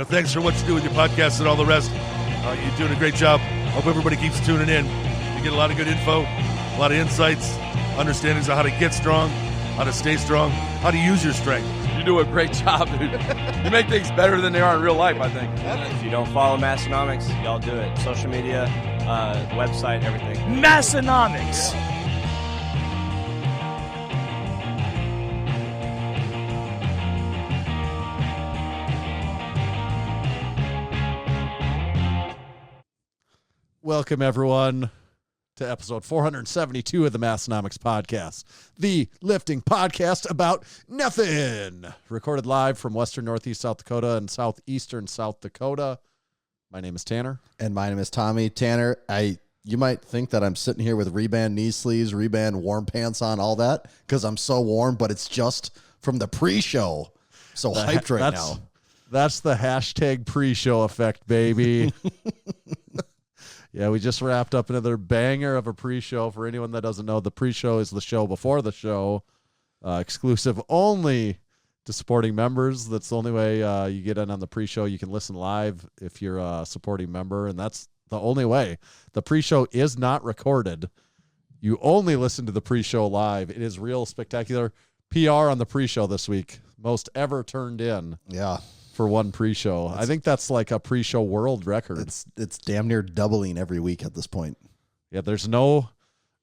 Thanks for what you do with your podcast and all the rest. You're doing a great job. Hope everybody keeps tuning in. You get a lot of good info, a lot of insights, understandings of how to get strong, how to stay strong, how to use your strength. You do a great job, dude. You make things better than they are in real life, I think. If you don't follow Massenomics, y'all do it. Social media, website, everything. Massenomics. Welcome, everyone, to episode 472 of the Massenomics podcast, the lifting podcast about nothing. Recorded live from western Northeast South Dakota and southeastern South Dakota. My name is Tanner. And my name is Tommy. Tanner, you might think that I'm sitting here with Reband knee sleeves, Reband warm pants on, all that, because I'm so warm, but it's just from the pre-show. So hyped right now. That's the hashtag pre-show effect, baby. Yeah, we just wrapped up another banger of a pre-show. For anyone that doesn't know, the pre-show is the show before the show, exclusive only to supporting members. That's the only way you get in on the pre-show. You can listen live if you're a supporting member, and that's the only way. The pre-show is not recorded. You only listen to the pre-show live. It is real spectacular PR on the pre-show this week. Most ever turned in. Yeah. For one pre-show. I think that's like a pre-show world record. It's damn near doubling every week at this point. Yeah, there's no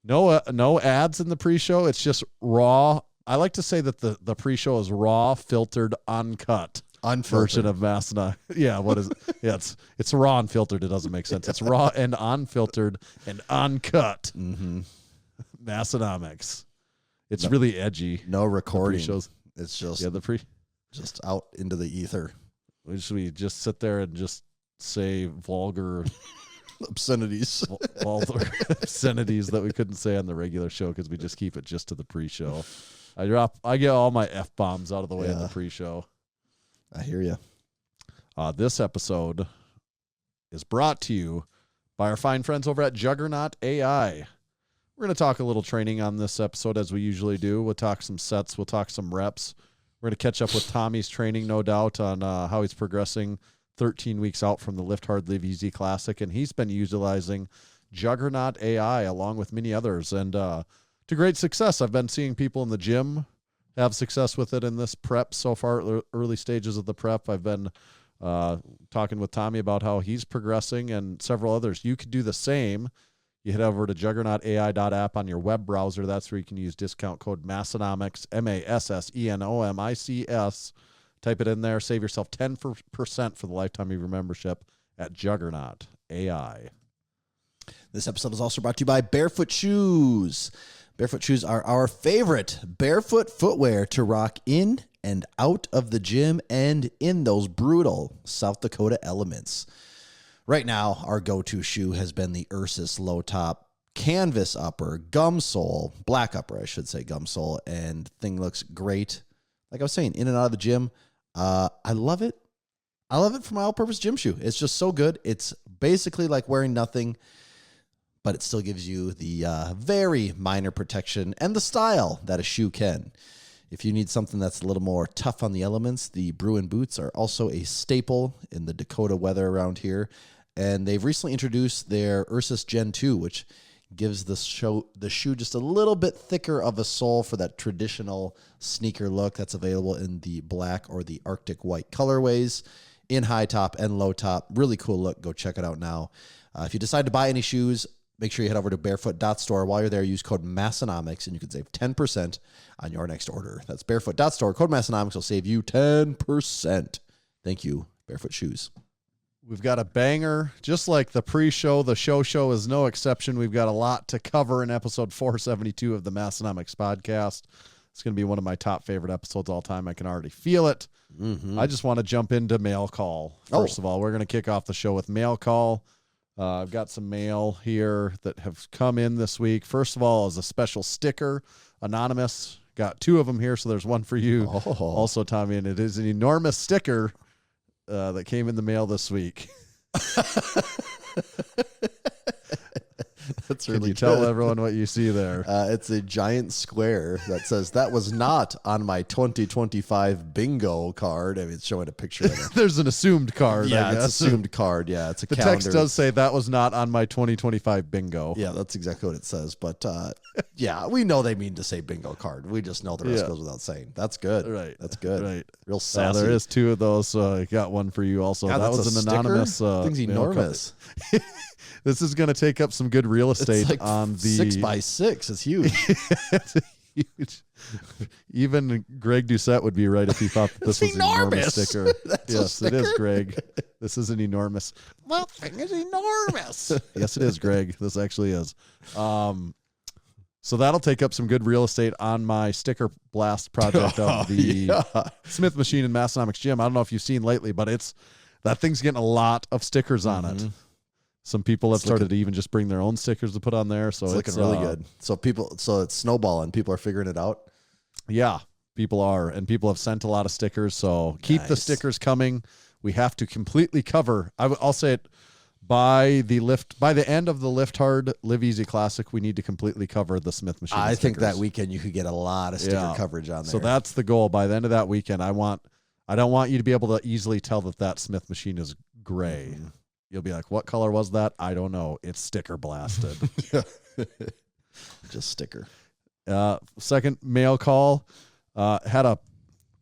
ads in the pre-show. It's just raw. I like to say that the pre-show is raw, filtered, uncut. Version of Massenomics. Yeah, what is it? Yeah, it's raw and filtered. It doesn't make sense. It's raw and unfiltered and uncut. Mm-hmm. Massenomics. It's really edgy. No recording. Shows. It's just just out into the ether. We just sit there and just say vulgar obscenities. Vulgar obscenities that we couldn't say on the regular show because we just keep it just to the pre-show. I get all my F-bombs out of the way in the pre-show. I hear you. This episode is brought to you by our fine friends over at Juggernaut AI. We're going to talk a little training on this episode as we usually do. We'll talk some sets. We'll talk some reps. We're going to catch up with Tommy's training, no doubt, on how he's progressing 13 weeks out from the Lift Hard, Live Easy Classic. And he's been utilizing Juggernaut AI along with many others. And to great success. I've been seeing people in the gym have success with it in this prep so far, early stages of the prep. I've been talking with Tommy about how he's progressing and several others. You could do the same. You head over to juggernautai.app on your web browser. That's where you can use discount code Massenomics, Massenomics. Type it in there. Save yourself 10% for the lifetime of your membership at Juggernaut AI. This episode is also brought to you by Barefoot Shoes. Barefoot Shoes are our favorite barefoot footwear to rock in and out of the gym and in those brutal South Dakota elements. Right now, our go-to shoe has been the Ursus low top, canvas upper, gum sole, black upper, I should say, gum sole, and thing looks great. Like I was saying, in and out of the gym, I love it. I love it for my all-purpose gym shoe. It's just so good. It's basically like wearing nothing, but it still gives you the very minor protection and the style that a shoe can. If you need something that's a little more tough on the elements, the Bruin boots are also a staple in the Dakota weather around here. And they've recently introduced their Ursus Gen 2, which gives the shoe just a little bit thicker of a sole for that traditional sneaker look that's available in the black or the Arctic white colorways in high top and low top. Really cool look. Go check it out now. If you decide to buy any shoes, make sure you head over to barefoot.store. While you're there, use code Massenomics, and you can save 10% on your next order. That's barefoot.store. Code Massenomics will save you 10%. Thank you, Barefoot Shoes. We've got a banger, just like the pre-show. The show is no exception. We've got a lot to cover in episode 472 of the Massenomics podcast. It's going to be one of my top favorite episodes all time. I can already feel it. Mm-hmm. I just want to jump into mail call. First of all, we're going to kick off the show with mail call. I've got some mail here that have come in this week. First of all, is a special sticker, anonymous. Got two of them here, so there's one for you. Also, Tommy, and it is an enormous sticker that came in the mail this week. That's Can really you tell good. everyone what you see there? It's a giant square that says that was not on my 2025 bingo card. I mean, it's showing a picture of it. There's an assumed card. Yeah, I it's guess. assumed card. Yeah, it's a The calendar. text does say that was not on my 2025 bingo. Yeah, that's exactly what it says. But yeah, we know they mean to say bingo card. We just know the rest Yeah. goes without saying. That's good. Right. That's good. Right. Real sassy. There is 2 of those, so I got one for you also. God, that that's was a an sticker? anonymous. Thing's mail card. enormous. This is going to take up some good real estate It's like on the 6x6. It's huge. It's huge. Even Greg Doucette would be right if he thought that this was an enormous sticker. That's a Yes, it is, sticker. Greg. This is an enormous. That thing is enormous. Yes, it is, Greg. This actually is. So that'll take up some good real estate on my sticker blast project of the Smith machine in Massenomics Gym. I don't know if you've seen lately, but that thing's getting a lot of stickers on it. Some people have started to even just bring their own stickers to put on there. So It's looking really good. So it's snowballing. People are figuring it out. Yeah, people are. And people have sent a lot of stickers. So keep the Nice. stickers coming. We have to completely cover. I'll say it by the end of the Lift Hard, Live Easy Classic, we need to completely cover the Smith machine. I think stickers. that weekend you could get a lot of sticker coverage on there. So that's the goal. By the end of that weekend, I don't want you to be able to easily tell that Smith machine is gray. You'll be like, what color was that? I don't know. It's sticker blasted. just sticker. Second mail call, had a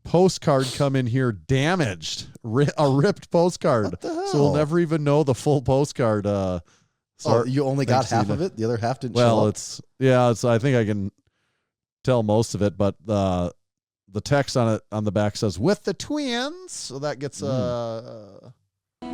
postcard come in here damaged, a ripped postcard. What the hell? So we'll never even know the full postcard. So you only got thanks, half Tina. of it? The other half didn't show Well, up? I think I can tell most of it, but the text on the back says with the twins. So that gets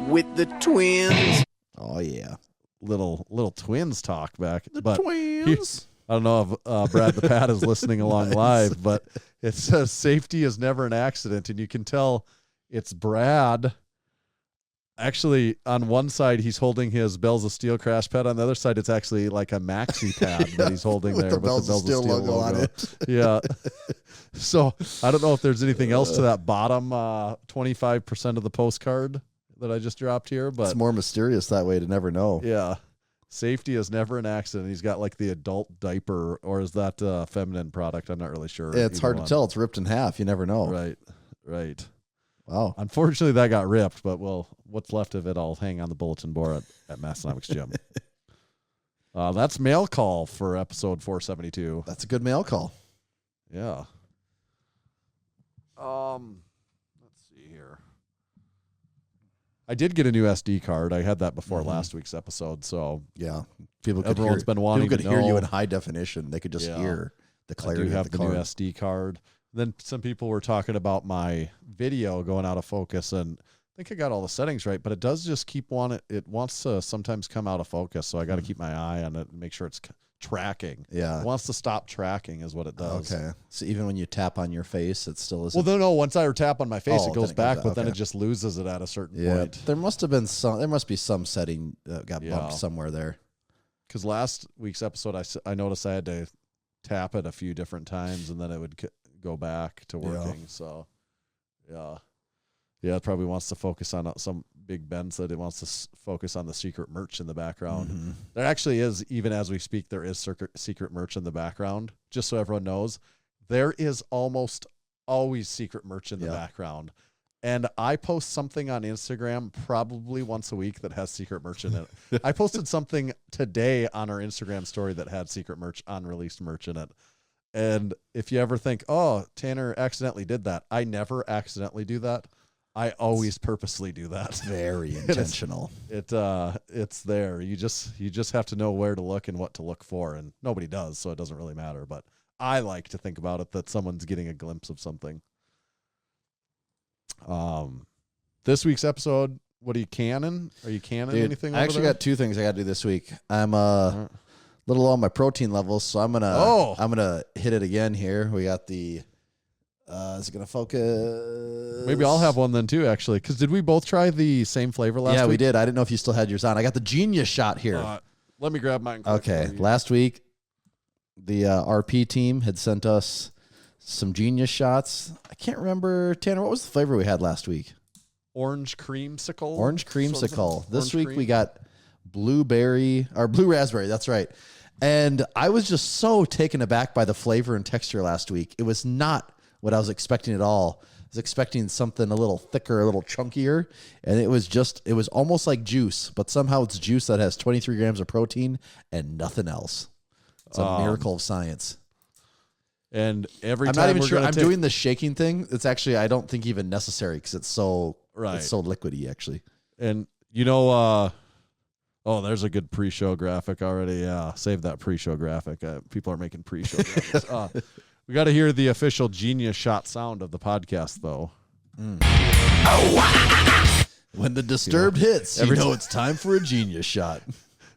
with the twins. Oh, yeah. little twins talk back. The but twins. I don't know if Brad the Pat is listening along live, but it says safety is never an accident. And you can tell it's Brad. Actually, on one side, he's holding his Bells of Steel crash pad. On the other side, it's actually like a maxi pad that he's holding With there the with Bells the of Bells of Steel Steel logo on it. Yeah. So I don't know if there's anything else to that bottom 25% of the postcard that I just dropped here, but It's more mysterious that way to never know. yeah. Safety is never an accident. He's got like the adult diaper, or is that a feminine product? I'm not really sure. It's either hard one. to tell. It's ripped in half. You never know. Right. Wow. Unfortunately, that got ripped, but what's left of it, I'll hang on the bulletin board at Massenomics Gym. That's mail call for episode 472. That's a good mail call. Yeah. Let's see here. I did get a new SD card. I had that before last week's episode, so Yeah. People could Everyone's hear, been wanting people could to hear you know. in high definition. They could just Yeah. hear the I clarity do have of the the new card. SD card. Then some people were talking about my video going out of focus, and I think I got all the settings right, but it does just keep it wants to sometimes come out of focus, so I got to keep my eye on it and make sure it's tracking. Yeah. It wants to stop tracking is what it does. Okay. So even when you tap on your face, it still isn't. Well, no, once I tap on my face, Oh, it goes then it goes back, out. but then Okay. it just loses it at a certain yeah. point. There must be some setting that got Yeah. bumped somewhere there. Because last week's episode, I noticed I had to tap it a few different times, and then it would go back to working. So, yeah, it probably wants to focus on some Big Ben said it wants to focus on the secret merch in the background. Mm-hmm. There actually is, even as we speak, there is secret merch in the background. Just so everyone knows, there is almost always secret merch in the background. And I post something on Instagram probably once a week that has secret merch in it. I posted something today on our Instagram story that had secret merch, unreleased merch in it. And if you ever think, oh, Tanner accidentally did that, I never accidentally do that. I always purposely do that. Very intentional. It's there. You just have to know where to look and what to look for, and nobody does, so it doesn't really matter. But I like to think about it that someone's getting a glimpse of something. This week's episode, what are you canning? Are you canning Dude, anything? I actually got two things I got to do this week. I'm a little low on my protein levels, so I'm gonna hit it again here. We got the is it gonna focus? Maybe I'll have one then too, actually. Because did we both try the same flavor last week? Yeah, we did. I didn't know if you still had yours on. I got the Genius shot here. Let me grab mine. Okay, last week the RP team had sent us some Genius shots. I can't remember, Tanner. What was the flavor we had last week? Orange creamsicle. Orange creamsicle. This Orange week cream. we got blue raspberry. That's right. And I was just so taken aback by the flavor and texture last week. It was not what I was expecting at all. I was expecting something a little thicker, a little chunkier, and it was almost like juice, but somehow it's juice that has 23 grams of protein and nothing else. It's a miracle of science. And every I'm time not even we're sure gonna I'm take- doing the shaking thing. It's actually, I don't think even necessary because it's so liquidy actually. And there's a good pre-show graphic already. Yeah, save that pre-show graphic. People are making pre-show graphics. We got to hear the official genius shot sound of the podcast, though. When the Disturbed hits, you know it's time for a genius shot.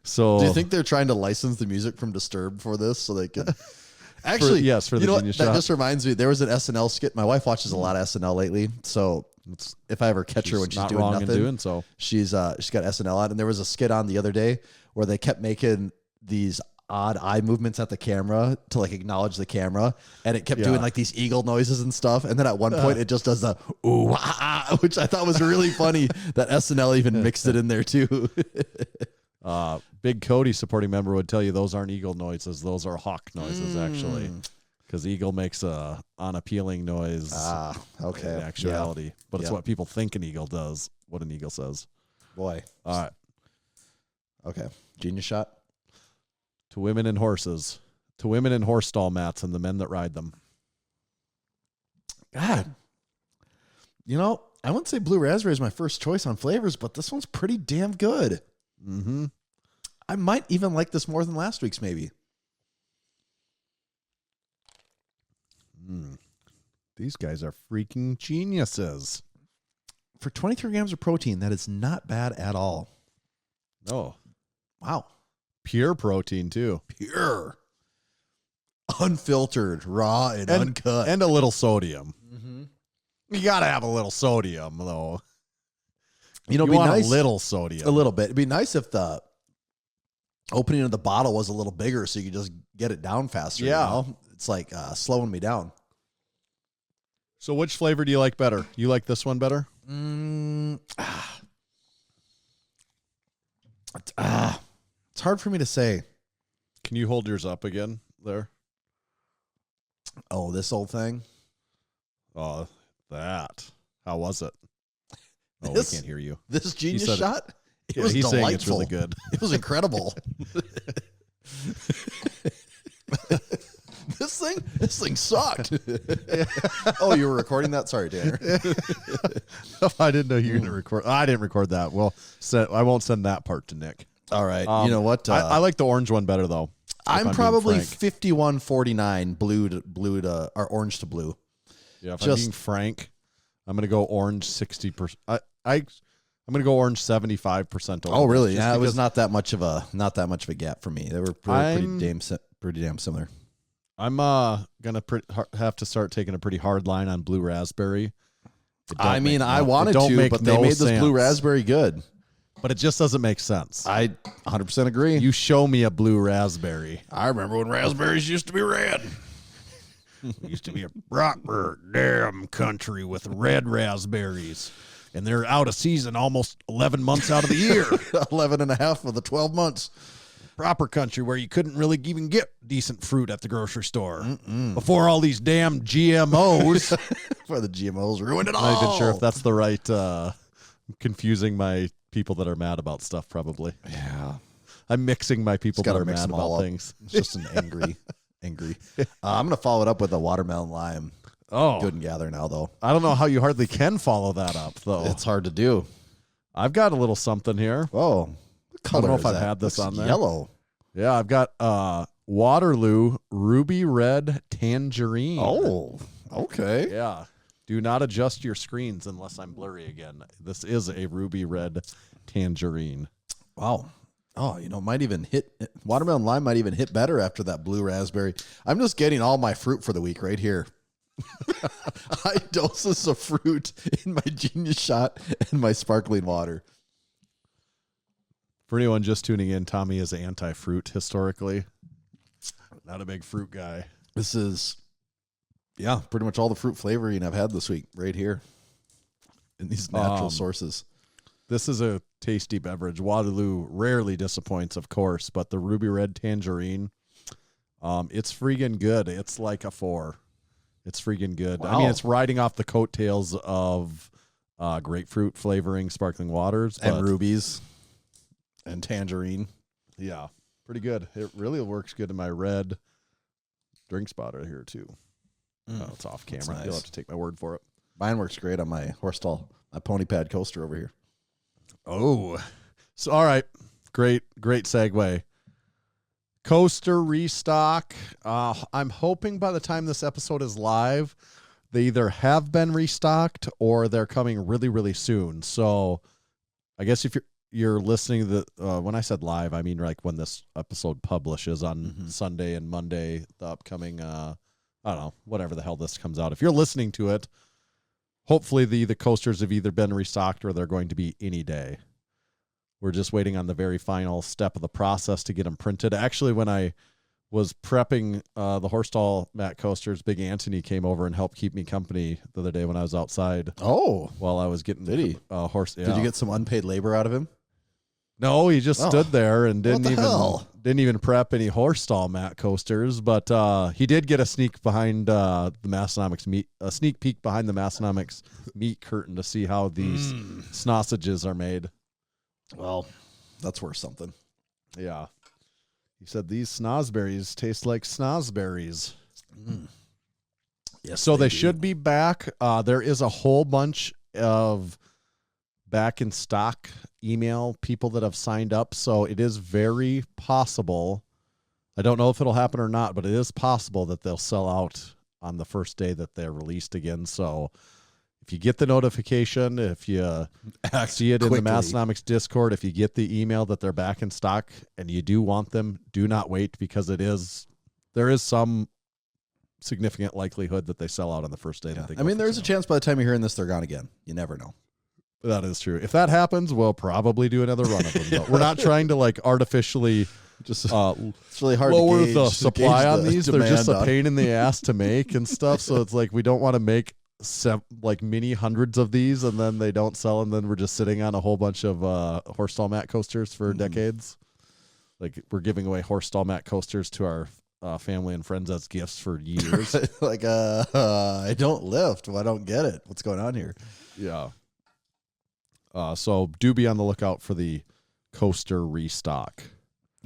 So, do you think they're trying to license the music from Disturbed for this so they can? Actually, for the genius that shot. just reminds me. There was an SNL skit. My wife watches a lot of SNL lately, so if I ever catch her when she's not doing wrong nothing, in doing so. she's got SNL on. And there was a skit on the other day where they kept making these odd eye movements at the camera to like acknowledge the camera, and it kept doing like these eagle noises and stuff. And then at one point, it just does the ooh ah, which I thought was really funny. That SNL even mixed it in there too. Big Cody supporting member would tell you those aren't eagle noises; those are hawk noises, actually, because eagle makes a unappealing noise. Okay. In actuality, but it's what people think an eagle does. What an eagle says. Boy. All right. Okay. Genius shot. To women and horses, to women in horse stall mats and the men that ride them. God. I wouldn't say blue raspberry is my first choice on flavors, but this one's pretty damn good. Mm-hmm. I might even like this more than last week's, maybe. These guys are freaking geniuses. For 23 grams of protein, that is not bad at all. Oh, Wow. pure protein too. Pure. Unfiltered, raw, and uncut. And a little sodium. You got to have a little sodium, though. it'd You be want nice. a little sodium. A little bit. It'd be nice if the opening of the bottle was a little bigger so you could just get it down faster. Yeah. It's like slowing me down. So which flavor do you like better? You like this one better? It's hard for me to say. Can you hold yours up again there? Oh, this old thing? Oh, that. How was it? Oh, This- we can't hear you. This genius said it. shot? It Yeah, was he's delightful. saying it's really good. It was incredible. This thing sucked. Oh, you were recording that? Sorry, Tanner. I didn't know you were going to record. I didn't record that. Well, I won't send that part to Nick. All right. You know what? I like the orange one better, though. I'm being probably frank. 51-49 blue to or orange to blue. Yeah, if I'm being frank, I'm going to go orange 60%. I'm going to go orange 75%. Oh, really? Just Yeah, it was because not that much of a gap for me. They were pretty damn similar. I'm going to have to start taking a pretty hard line on blue raspberry. I wanted to, but they made this blue raspberry good. But it just doesn't make sense. I 100% agree. You show me a blue raspberry. I remember when raspberries used to be red. We used to be a proper damn country with red raspberries. And they're out of season almost 11 months out of the year. 11 and a half of the 12 months. Proper country where you couldn't really even get decent fruit at the grocery store. Before all these damn GMOs. Before the GMOs ruined it all. I'm not even sure if that's the right, confusing my people that are mad about stuff, probably. Yeah. I'm mixing my people that are mix mad them all about up. things. It's just an angry. I'm going to follow it up with a watermelon lime. Oh, Good and gather now, though. I don't know how you hardly can follow that up, though. It's hard to do. I've got a little something here. Oh, what I color don't know is if I've that? had this Looks on there. Yellow. Yeah, I've got Waterloo Ruby Red Tangerine. Oh, okay. Yeah. Do not adjust your screens unless I'm blurry again. This is a Ruby Red Tangerine. Wow. Oh, might even hit watermelon lime might even hit better after that blue raspberry. I'm just getting all my fruit for the week right here. High doses of fruit in my genius shot and my sparkling water. For anyone just tuning in, Tommy is anti-fruit historically. Not a big fruit guy. This is, pretty much all the fruit flavoring I've had this week right here in these natural sources. This is a tasty beverage. Waterloo rarely disappoints, of course, but the Ruby Red Tangerine, it's freaking good. It's like a 4. It's freaking good. Wow. I mean, it's riding off the coattails of grapefruit flavoring sparkling waters. And rubies and tangerine. Yeah, pretty good. It really works good in my red drink spotter here, too. Oh, it's off camera. Nice. You'll have to take my word for it. Mine works great on my horse stall, my pony pad coaster over here. Oh, so all right. Great segue. Coaster restock. I'm hoping by the time this episode is live, they either have been restocked or they're coming really, really soon. So I guess if you're listening to the, when I said live, I mean like when this episode publishes on Sunday and Monday, the upcoming, I don't know, whatever the hell this comes out. If you're listening to it, hopefully the coasters have either been restocked or they're going to be any day. We're just waiting on the very final step of the process to get them printed. Actually, when I was prepping the horse stall mat coasters, Big Anthony came over and helped keep me company the other day when I was outside. Oh, while I was getting horse. Yeah. Did you get some unpaid labor out of him? No, he just stood there and didn't even prep any horse stall mat coasters. But he did get a sneak behind the Massenomics sneak peek behind the Massenomics meat curtain to see how these sausages are made. Well, that's worth something. Yeah. He said these snazberries taste like snazberries. Yes. So they should be back. There is a whole bunch of back in stock email people that have signed up. So it is very possible. I don't know if it'll happen or not, but it is possible that they'll sell out on the first day that they're released again. So if you get the notification, if you see it in the Massenomics Discord, if you get the email that they're back in stock and you do want them, do not wait because there is some significant likelihood that they sell out on the first day. Yeah. That they I mean, there's a chance by the time you're hearing this, they're gone again. You never know. That is true. If that happens, we'll probably do another run of them. But we're not trying to like artificially just it's really hard lower to gauge, the supply on these. They're just a on. pain in the ass to make and stuff. So it's like we don't want to make like mini hundreds of these and then they don't sell and then we're just sitting on a whole bunch of horse stall mat coasters for decades. Like we're giving away horse stall mat coasters to our family and friends as gifts for years. Like I don't lift. Well, I don't get it. What's going on here? Yeah. So do be on the lookout for the coaster restock.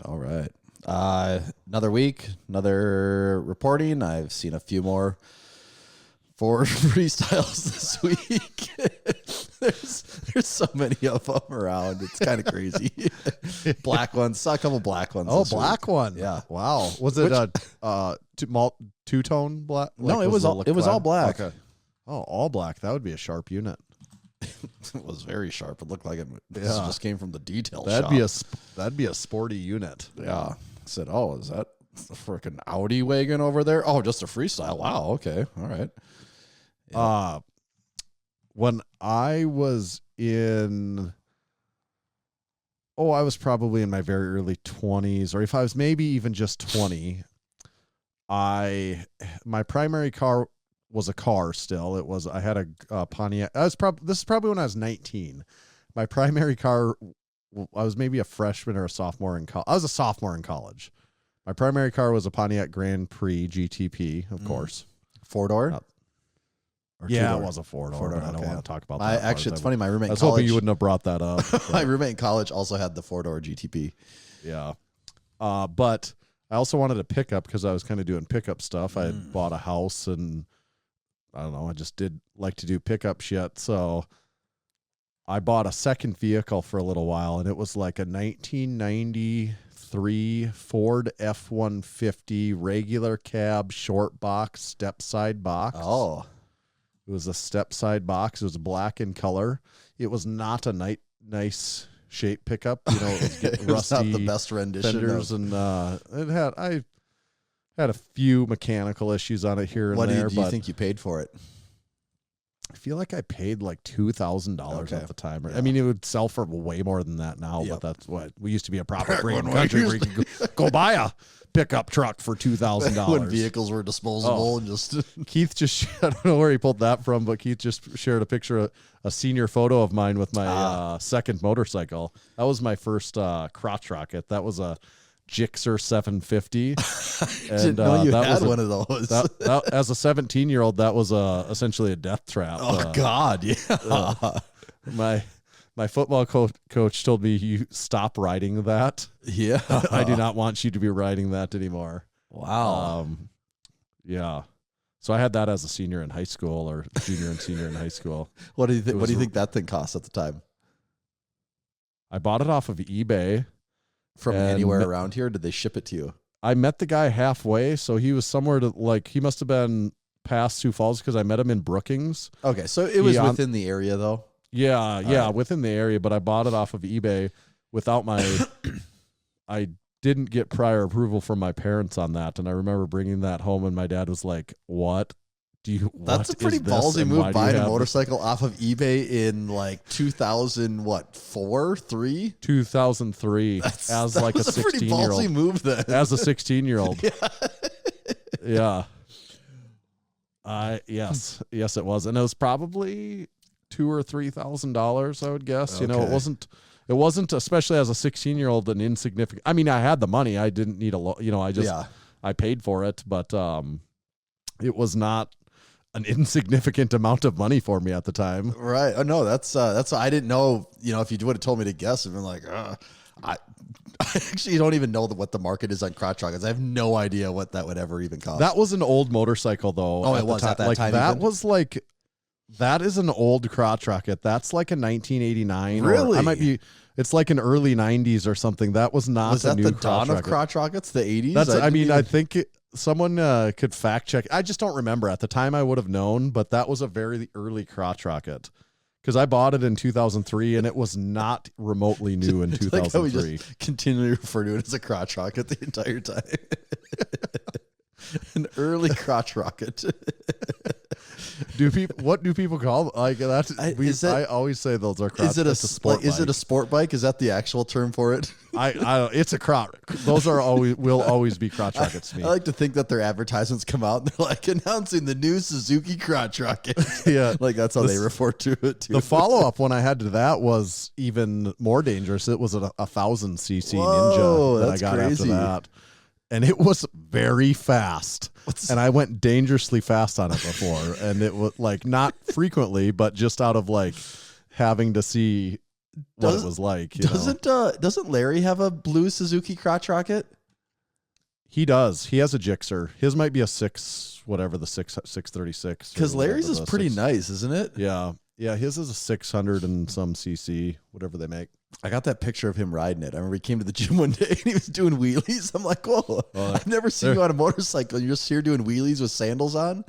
All right. Another week, another reporting. I've seen a few more for freestyles this week. there's so many of them around. It's kind of crazy. Black ones. Saw a couple black ones. Oh, this black week. one. Yeah. Wow. Was it two-tone black? No, it was all black. Okay. Oh, all black. That would be a sharp unit. It was very sharp. It looked like it Yeah. just came from the detail That'd shop. that'd be a sporty unit. Yeah. I said, oh, is that a freaking Audi wagon over there? Oh, just a freestyle. Wow. Okay. All right. Yeah. When I was I was probably in my very early 20s, or if I was maybe even just 20, my primary car was a car still. I had a Pontiac. This is probably when I was 19. My primary car, I was maybe a freshman or a sophomore in college. I was a sophomore in college. My primary car was a Pontiac Grand Prix GTP, of course. 4-door? Yeah, it was a 4-door. Four-door, I don't okay. want to talk about that. It's funny. My roommate I was in college, hoping you wouldn't have brought that up. my roommate in college also had the 4-door GTP. Yeah. But I also wanted a pickup because I was kind of doing pickup stuff. I had bought a house and I don't know, I just did like to do pickup shit. So I bought a second vehicle for a little while and it was like a 1993 Ford F-150 regular cab short box step side box. Oh. It was a step side box. It was black in color. It was not a nice shape pickup. You know, it was getting It was rusty not the best rendition fenders and I had a few mechanical issues on it here and What there. do you think you paid for it? I feel like I paid like $2,000 Okay. at the time. Yeah. I mean, it would sell for way more than that now, Yep. but that's what we used to be a proper green country where you could go buy a pickup truck for $2,000. When vehicles were disposable and just Keith just, I don't know where he pulled that from, but Keith just shared a picture, a senior photo of mine with my second motorcycle. That was my first crotch rocket. That was a Gixxer 750. And didn't know you that had was one of those. that, as a 17-year-old, that was essentially a death trap. Oh God, yeah. My football coach told me, you stop riding that. Yeah. I do not want you to be riding that anymore. Wow. Yeah. So I had that as a senior in high school, or junior and senior in high school. What do you think? it What do you was- think that thing cost at the time? I bought it off of eBay. From And anywhere me- around here? Did they ship it to you? I met the guy halfway, so he was somewhere to he must have been past Sioux Falls because I met him in Brookings. Okay, so it was Yeah. within the area though. Yeah, right. within the area, but I bought it off of eBay without my. I didn't get prior approval from my parents on that, and I remember bringing that home, and my dad was like, "What do you?" That's a pretty ballsy move buying a motorcycle off of eBay in like 2004, 3. 2003 as like a was a pretty ballsy 16-year-old. move then. As a 16-year-old, yeah. Yes, it was, and it was probably $2,000 or $3,000, I would guess. You know, Okay. it wasn't, especially as a 16-year-old, an insignificant. I mean, I had the money. I didn't need I paid for it, but it was not an insignificant amount of money for me at the time. Right. Oh no, that's I didn't know. You know, if you would have told me to guess, I'd been like, I actually don't even know what the market is on crotch rockets. I have no idea what that would ever even cost. That was an old motorcycle, though. Oh, at it the was at that like time that even? was like. That is an old crotch rocket. That's like a 1989. Really? I might be. It's like an early 90s or something. That was not was that new the crotch dawn of rocket. crotch rockets, the 80s? That's. I didn't mean, even- I think someone could fact check. I just don't remember. At the time, I would have known, but that was a very early crotch rocket because I bought it in 2003, and it was not remotely new in It's like how we 2003. just continually refer to it as a crotch rocket the entire time. An early crotch rocket. What do people call like that? I always say those are crotch. Is it it's a sport is it bike. a sport bike? Is that the actual term for it? It's a crotch. Those are will always be crotch rockets to me. I like to think that their advertisements come out and they're like announcing the new Suzuki crotch rocket. Yeah. Like that's how they refer to it too. The follow up when I had to that was even more dangerous. It was a 1,000 cc Whoa, Ninja that I that's got crazy. after that, and it was very fast. And I went dangerously fast on it before, and it was like not frequently, but just out of like having to see what it was like. You know? Doesn't Larry have a blue Suzuki crotch rocket? He does. He has a Gixxer. His might be a 636. Because or Larry's whatever is the pretty 6 nice, isn't it? Yeah. Yeah, his is a 600 and some cc, whatever they make. I got that picture of him riding it. I remember he came to the gym one day and he was doing wheelies. I'm like, whoa, I've never seen you on a motorcycle. You're just here doing wheelies with sandals on.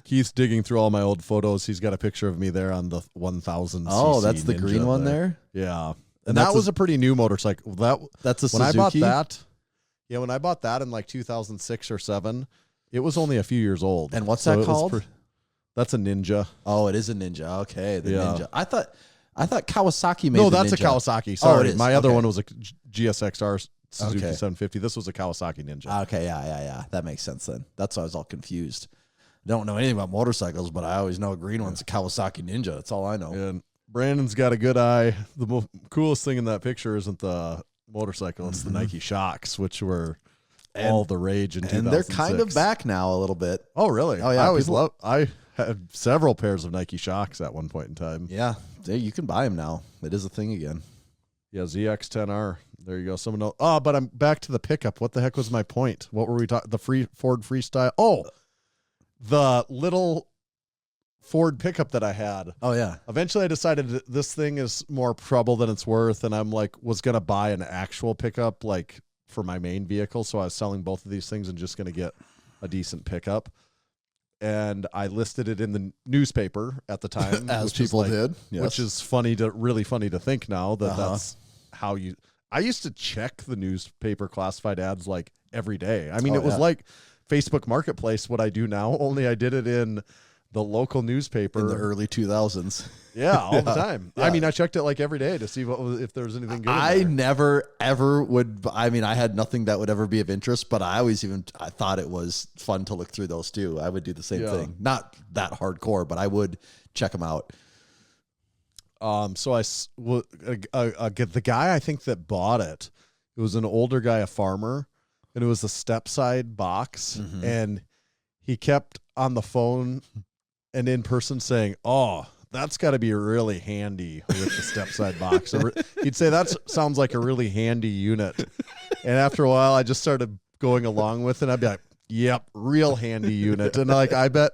Keith's digging through all my old photos. He's got a picture of me there on the 1000 Oh, cc that's the Ninja green one there? Yeah. And And that's that was a pretty new motorcycle. That's a when I Suzuki? bought that. Yeah, when I bought that in like 2006 or 7, it was only a few years old. And what's So that it was called? That's a Ninja. Oh, it is a Ninja. Okay, the Yeah. Ninja. I thought Kawasaki made No, the that's a Ninja. Kawasaki. Sorry. it is. My other Okay. one was a GSXR Suzuki Okay. 750. This was a Kawasaki Ninja. Okay, yeah. That makes sense then. That's why I was all confused. Don't know anything about motorcycles, but I always know a green one's a Kawasaki Ninja. That's all I know. And Brandon's got a good eye. The coolest thing in that picture isn't the motorcycle; it's the Nike Shocks, which were all the rage in 2006. And they're kind of back now a little bit. Oh, really? Oh, yeah, I always people- I had several pairs of Nike Shocks at one point in time. Yeah, you can buy them now. It is a thing again. Yeah, ZX10R. There you go. Someone else. Oh, but I'm back to the pickup. What the heck was my point? What were we talking? The Ford Freestyle. Oh, the little Ford pickup that I had. Oh, yeah. Eventually I decided that this thing is more trouble than it's worth. And I'm like, was going to buy an actual pickup like for my main vehicle. So I was selling both of these things and just going to get a decent pickup. And I listed it in the newspaper at the time. As which is people like- did. Yes. Which is really funny to think now that that's how I used to check the newspaper classified ads like every day. I mean, Oh, it was yeah. like Facebook Marketplace, what I do now, only I did it in the local newspaper in the early 2000s. Yeah, all the time. Yeah. I mean, I checked it like every day to see if there was anything good. I in there. never ever would. I mean, I had nothing that would ever be of interest, but I thought it was fun to look through those too. I would do the same thing. Not that hardcore, but I would check them out. So the guy I think that bought it, it was an older guy, a farmer, and it was a step side box, and he kept on the phone and in person saying, "Oh, that's got to be really handy with the step side box." He'd say that sounds like a really handy unit, and after a while, I just started going along with it. I'd be like, "Yep, real handy unit," and like I bet.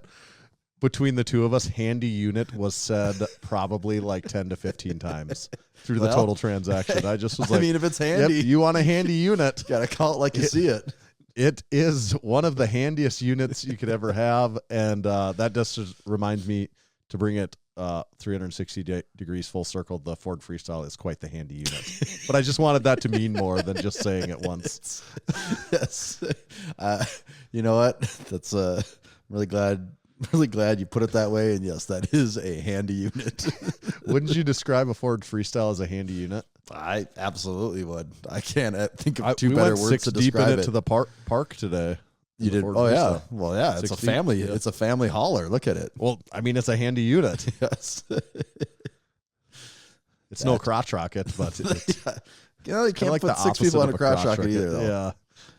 Between the two of us, handy unit was said probably like 10 to 15 times through the total transaction. I just was like, I mean, if it's handy, yep, you want a handy unit. Gotta call it like you see it. It is one of the handiest units you could ever have. And that just reminds me to bring it 360 degrees full circle. The Ford Freestyle is quite the handy unit. But I just wanted that to mean more than just saying it once. Yes. You know what? That's really glad you put it that way. And yes, that is a handy unit. Wouldn't you describe a Ford Freestyle as a handy unit? I absolutely would. I can't think of two we better went words six to deep describe in it to the park today. You did? Ford Oh yeah. Freestyle. Well, yeah. It's a family. Yeah. It's a family hauler. Look at it. Well, I mean, it's a handy unit. Yes. It's no crotch rocket, but it's You know, you can't like put the 6 people on a opposite of crotch rocket either, though. Yeah,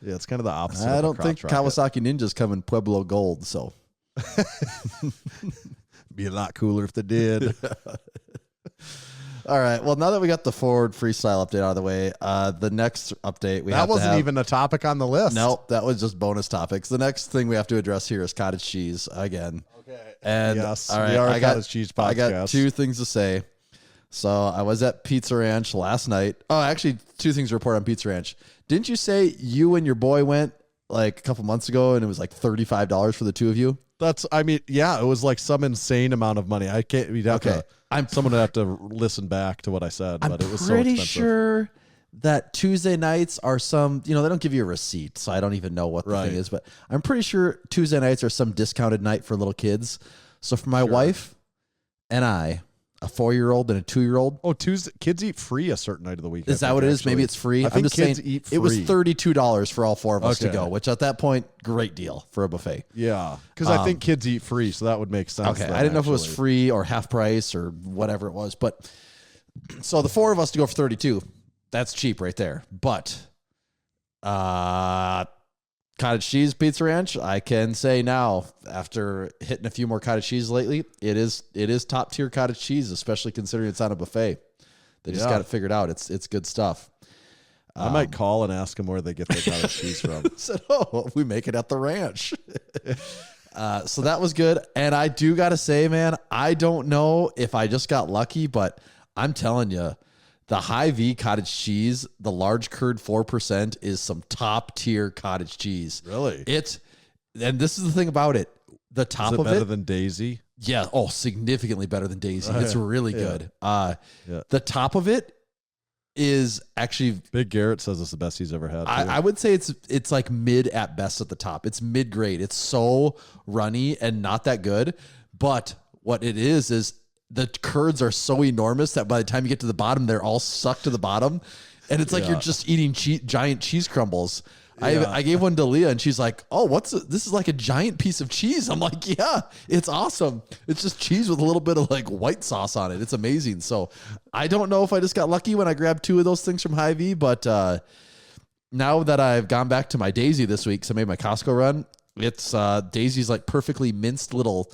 yeah, it's kind of the opposite. I of a don't think crotch rocket. Kawasaki Ninjas come in Pueblo Gold, so. Be a lot cooler if they did. All right. Well, now that we got the Ford Freestyle update out of the way, the next update that wasn't even a topic on the list. Nope, that was just bonus topics. The next thing we have to address here is cottage cheese again. Okay. And yes, all right, we are a cottage cheese podcast. I got two things to say. So I was at Pizza Ranch last night. Oh, actually, two things to report on Pizza Ranch. Didn't you say you and your boy went like a couple months ago and it was like $35 for the two of you? Yeah, it was like some insane amount of money. I can't. We'd have to. Someone would have to listen back to what I said, but it was so expensive. I'm pretty sure that Tuesday nights are some. You know, they don't give you a receipt, so I don't even know what the thing is. But I'm pretty sure Tuesday nights are some discounted night for little kids. So for my wife and I, a 4-year-old and a 2-year-old. Oh, Tuesday kids eat free a certain night of the week. Is that what it is? Maybe it's free. I think just kids saying eat free. It was $32 for all four of us to Okay. go, which at that point, great deal for a buffet. Yeah, because I think kids eat free, so that would make sense. Okay, then, I didn't know if it was actually. free or half price or whatever it was, but so the four of us to go for 32, that's cheap right there. But cottage cheese Pizza Ranch, I can say now after hitting a few more cottage cheese lately, it is top tier cottage cheese, especially considering it's on a buffet. They just got it figured out. It's good stuff. I might call and ask them where they get their cottage cheese from. Said, "Oh, we make it at the ranch." So that was good. And I do got to say, man, I don't know if I just got lucky, but I'm telling you, the HiVe cottage cheese, the large curd 4% is some top tier cottage cheese. Really? And this is the thing about it. The top Is it of better it, than Daisy? yeah, significantly better than Daisy. It's really good. Yeah. The top of it is actually Big Garrett says it's the best he's ever had. I would say it's like mid at best at the top. It's mid grade. It's so runny and not that good. But what it is the curds are so enormous that by the time you get to the bottom, they're all sucked to the bottom. And it's like you're just eating giant cheese crumbles. Yeah. I gave one to Leah and she's like, "Oh, this is like a giant piece of cheese." I'm like, "Yeah, it's awesome. It's just cheese with a little bit of like white sauce on it. It's amazing." So I don't know if I just got lucky when I grabbed two of those things from Hy-Vee, but now that I've gone back to my Daisy this week, so I made my Costco run. It's Daisy's like perfectly minced little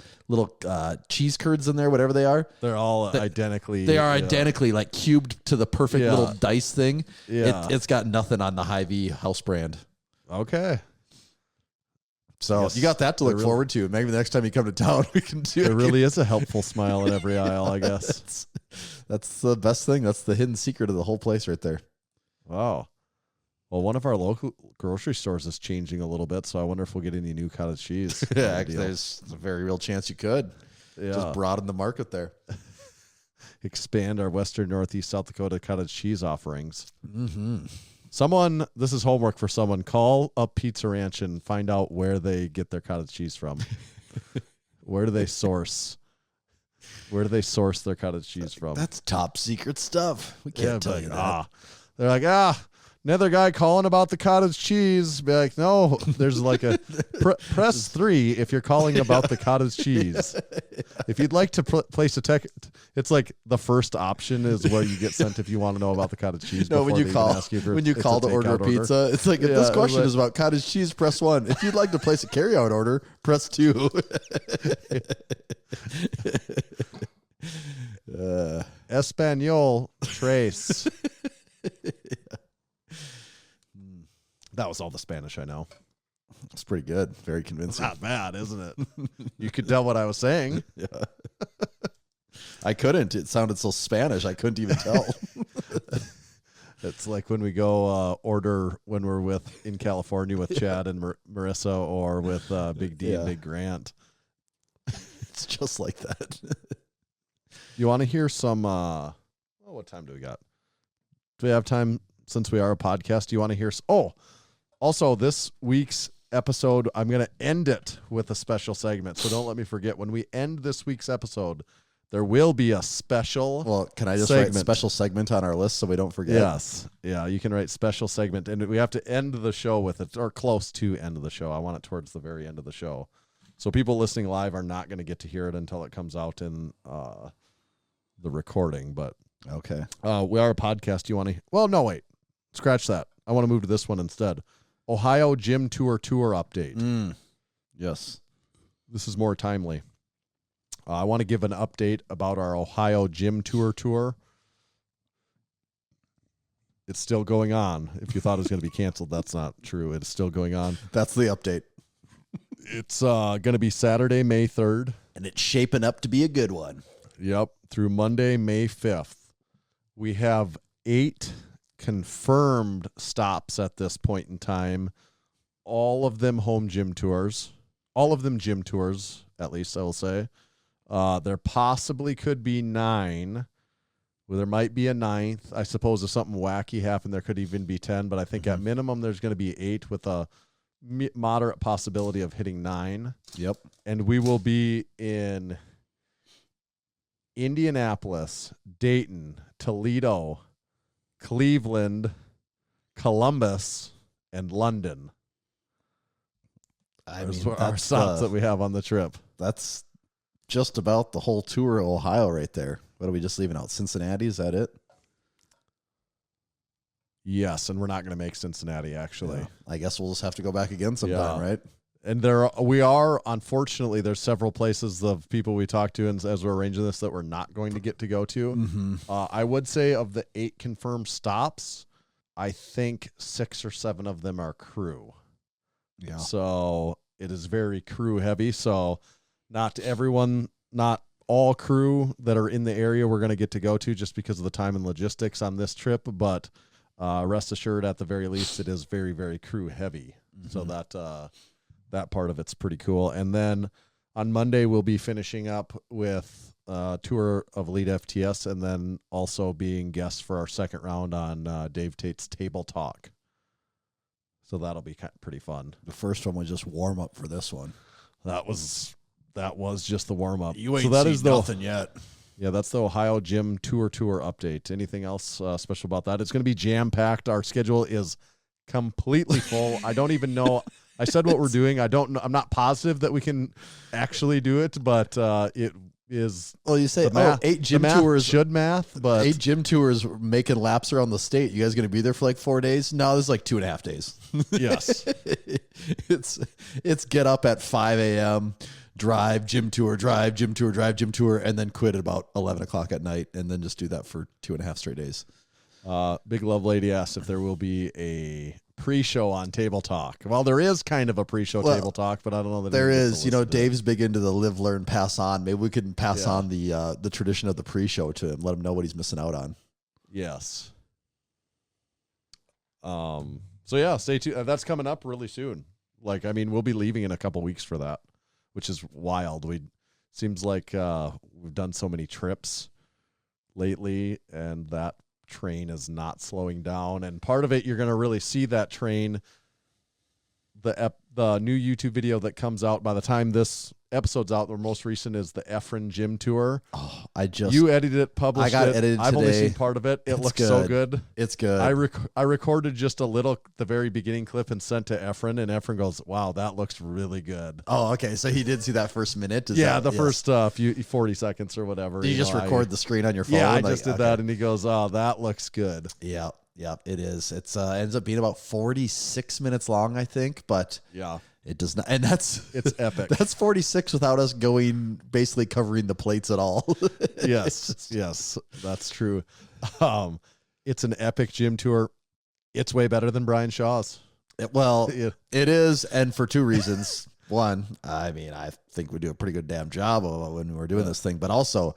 cheese curds in there, whatever they are. They're all identically. They are identically like cubed to the perfect little dice thing. Yeah. It's got nothing on the Hy-Vee house brand. Okay. So Yes, you got that to look forward to. Maybe the next time you come to town, we can do it. There really is a helpful smile in every aisle, I guess. That's the best thing. That's the hidden secret of the whole place right there. Wow. Well, one of our local grocery stores is changing a little bit, so I wonder if we'll get any new cottage cheese. Yeah, actually, there's a very real chance you could. Yeah. Just broaden the market there. Expand our Western, Northeast, South Dakota cottage cheese offerings. Mm-hmm. Someone, this is homework for someone, call up Pizza Ranch and find out where they get their cottage cheese from. Where do they source? Where do they source their cottage cheese from? That's top secret stuff. We can't tell you that. They're like, another guy calling about the cottage cheese. Be like, no, there's like a press 3 if you're calling about the cottage cheese. If you'd like to place a it's like the first option is where you get sent if you want to know about the cottage cheese. No, when you call to order a pizza, it's like, if this question is about cottage cheese, press 1. If you'd like to place a carryout order, press 2. Espanol Trace. That was all the Spanish I know. It's pretty good. Very convincing. Not bad, isn't it? You could tell what I was saying. Yeah. I couldn't. It sounded so Spanish. I couldn't even tell. It's like when we go order when we're in California with Chad and Marissa, or with Big D and Big Grant. It's just like that. You want to hear some? What time do we got? Do we have time? Since we are a podcast, do you want to hear? Also, this week's episode, I'm going to end it with a special segment. So don't let me forget. When we end this week's episode, there will be a special. Well, can I just write special segment on our list so we don't forget? Yes. Yeah, you can write special segment. And we have to end the show with it, or close to end of the show. I want it towards the very end of the show. So people listening live are not going to get to hear it until it comes out in the recording. But okay. We are a podcast. You want to? Well, no, wait. Scratch that. I want to move to this one instead. Ohio Gym Tour update. Yes. This is more timely. I want to give an update about our Ohio Gym Tour. It's still going on. If you thought it was going to be canceled, that's not true. It's still going on. That's the update. It's going to be Saturday, May 3rd. And it's shaping up to be a good one. Yep. Through Monday, May 5th. We have 8 confirmed stops at this point in time. All of them home gym tours. All of them gym tours, at least I will say. There possibly could be 9. Well, there might be a 9th. I suppose if something wacky happened, there could even be 10. But I think at minimum there's going to be 8 with a moderate possibility of hitting 9. Yep. And we will be in Indianapolis, Dayton, Toledo, Cleveland, Columbus, and London. Those are our stops that we have on the trip. That's just about the whole tour of Ohio right there. What are we just leaving out? Cincinnati, is that it? Yes, and we're not going to make Cincinnati, actually. Yeah. I guess we'll just have to go back again sometime, right? And unfortunately, there's several places of people we talked to, and as we're arranging this, that we're not going to get to go to. Mm-hmm. I would say of the 8 confirmed stops, I think 6 or 7 of them are crew. Yeah. So it is very crew heavy. So not all crew that are in the area we're going to get to go to just because of the time and logistics on this trip. But rest assured, at the very least, it is very, very crew heavy. Mm-hmm. So that part of it's pretty cool. And then on Monday, we'll be finishing up with a tour of Elite FTS, and then also being guests for our second round on Dave Tate's Table Talk. So that'll be pretty fun. The first one was just warm up for this one. That was just the warm up. You ain't seen nothing yet. Yeah, that's the Ohio Gym Tour update. Anything else special about that? It's going to be jam packed. Our schedule is completely full. I don't even know. I said what we're doing. I'm not positive that we can actually do it, but it is. Well, you say 8 gym tours. But 8 gym tours making laps around the state. You guys going to be there for like 4 days? No, this is like 2.5 days. Yes. It's get up at 5 a.m., drive, gym tour, and then quit at about 11 o'clock at night, and then just do that for 2.5 straight days. Big Love Lady asked if there will be a pre-show on Table Talk. Well, there is kind of a pre-show Table Talk, but I don't know that there is. You know, Dave's big into the live, learn, pass on. Maybe we can pass on the tradition of the pre-show to him. Let him know what he's missing out on. Yes. So yeah, stay tuned. That's coming up really soon. We'll be leaving in a couple weeks for that, which is wild. Seems like we've done so many trips lately, and that train is not slowing down. And part of it, you're going to really see that train. The new YouTube video that comes out by the time this episodes out. The most recent is the Efron Gym Tour. Oh, you edited it, published I got it. edited I've only today. seen part of it. It It's looks good. so good. It's good. I recorded just a little, the very beginning clip, and sent to Efron, and Efron goes, "Wow, that looks really good." Oh, okay. So he did see that first minute. First few 40 seconds or whatever. Did you just record the screen on your phone? Yeah, I just did that, and he goes, "Oh, that looks good." Yeah, it is. It's ends up being about 46 minutes long, I think, but Yeah, it does not, and it's epic. That's 46 without us basically covering the plates at all. yes, that's true. It's an epic gym tour. It's way better than Brian Shaw's. It is, and for two reasons. One, I mean, I think we do a pretty good damn job when we're doing this thing, but also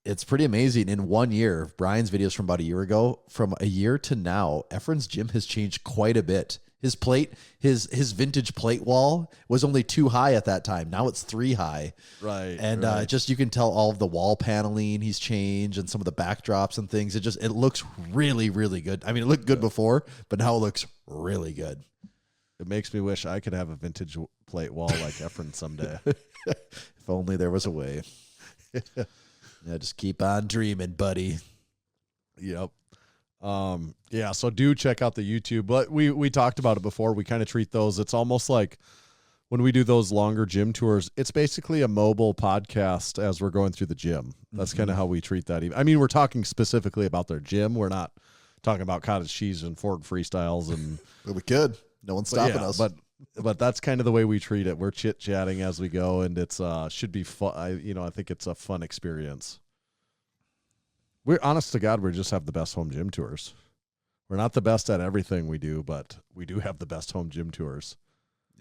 it's pretty amazing. In 1 year, Brian's videos from about a year ago, from a year to now, Efron's gym has changed quite a bit. His plate, his vintage plate wall was only 2 high at that time. Now it's 3 high. Right. And right. just you can tell all of the wall paneling he's changed and some of the backdrops and things. It looks really, really good. I mean, it looked good before, but now it looks really good. It makes me wish I could have a vintage plate wall like Efron someday. If only there was a way. Yeah, just keep on dreaming, buddy. Yep. Yeah, so do check out the YouTube. But we talked about it before. We kind of treat those. It's almost like when we do those longer gym tours, it's basically a mobile podcast as we're going through the gym. That's kind of how we treat that. I mean, we're talking specifically about their gym. We're not talking about Cottage Cheese and Ford Freestyles and But we could. No one's stopping us. But that's kind of the way we treat it. We're chit-chatting as we go, and it's should be fun. I think it's a fun experience. We're honest to God, we just have the best home gym tours. We're not the best at everything we do, but we do have the best home gym tours.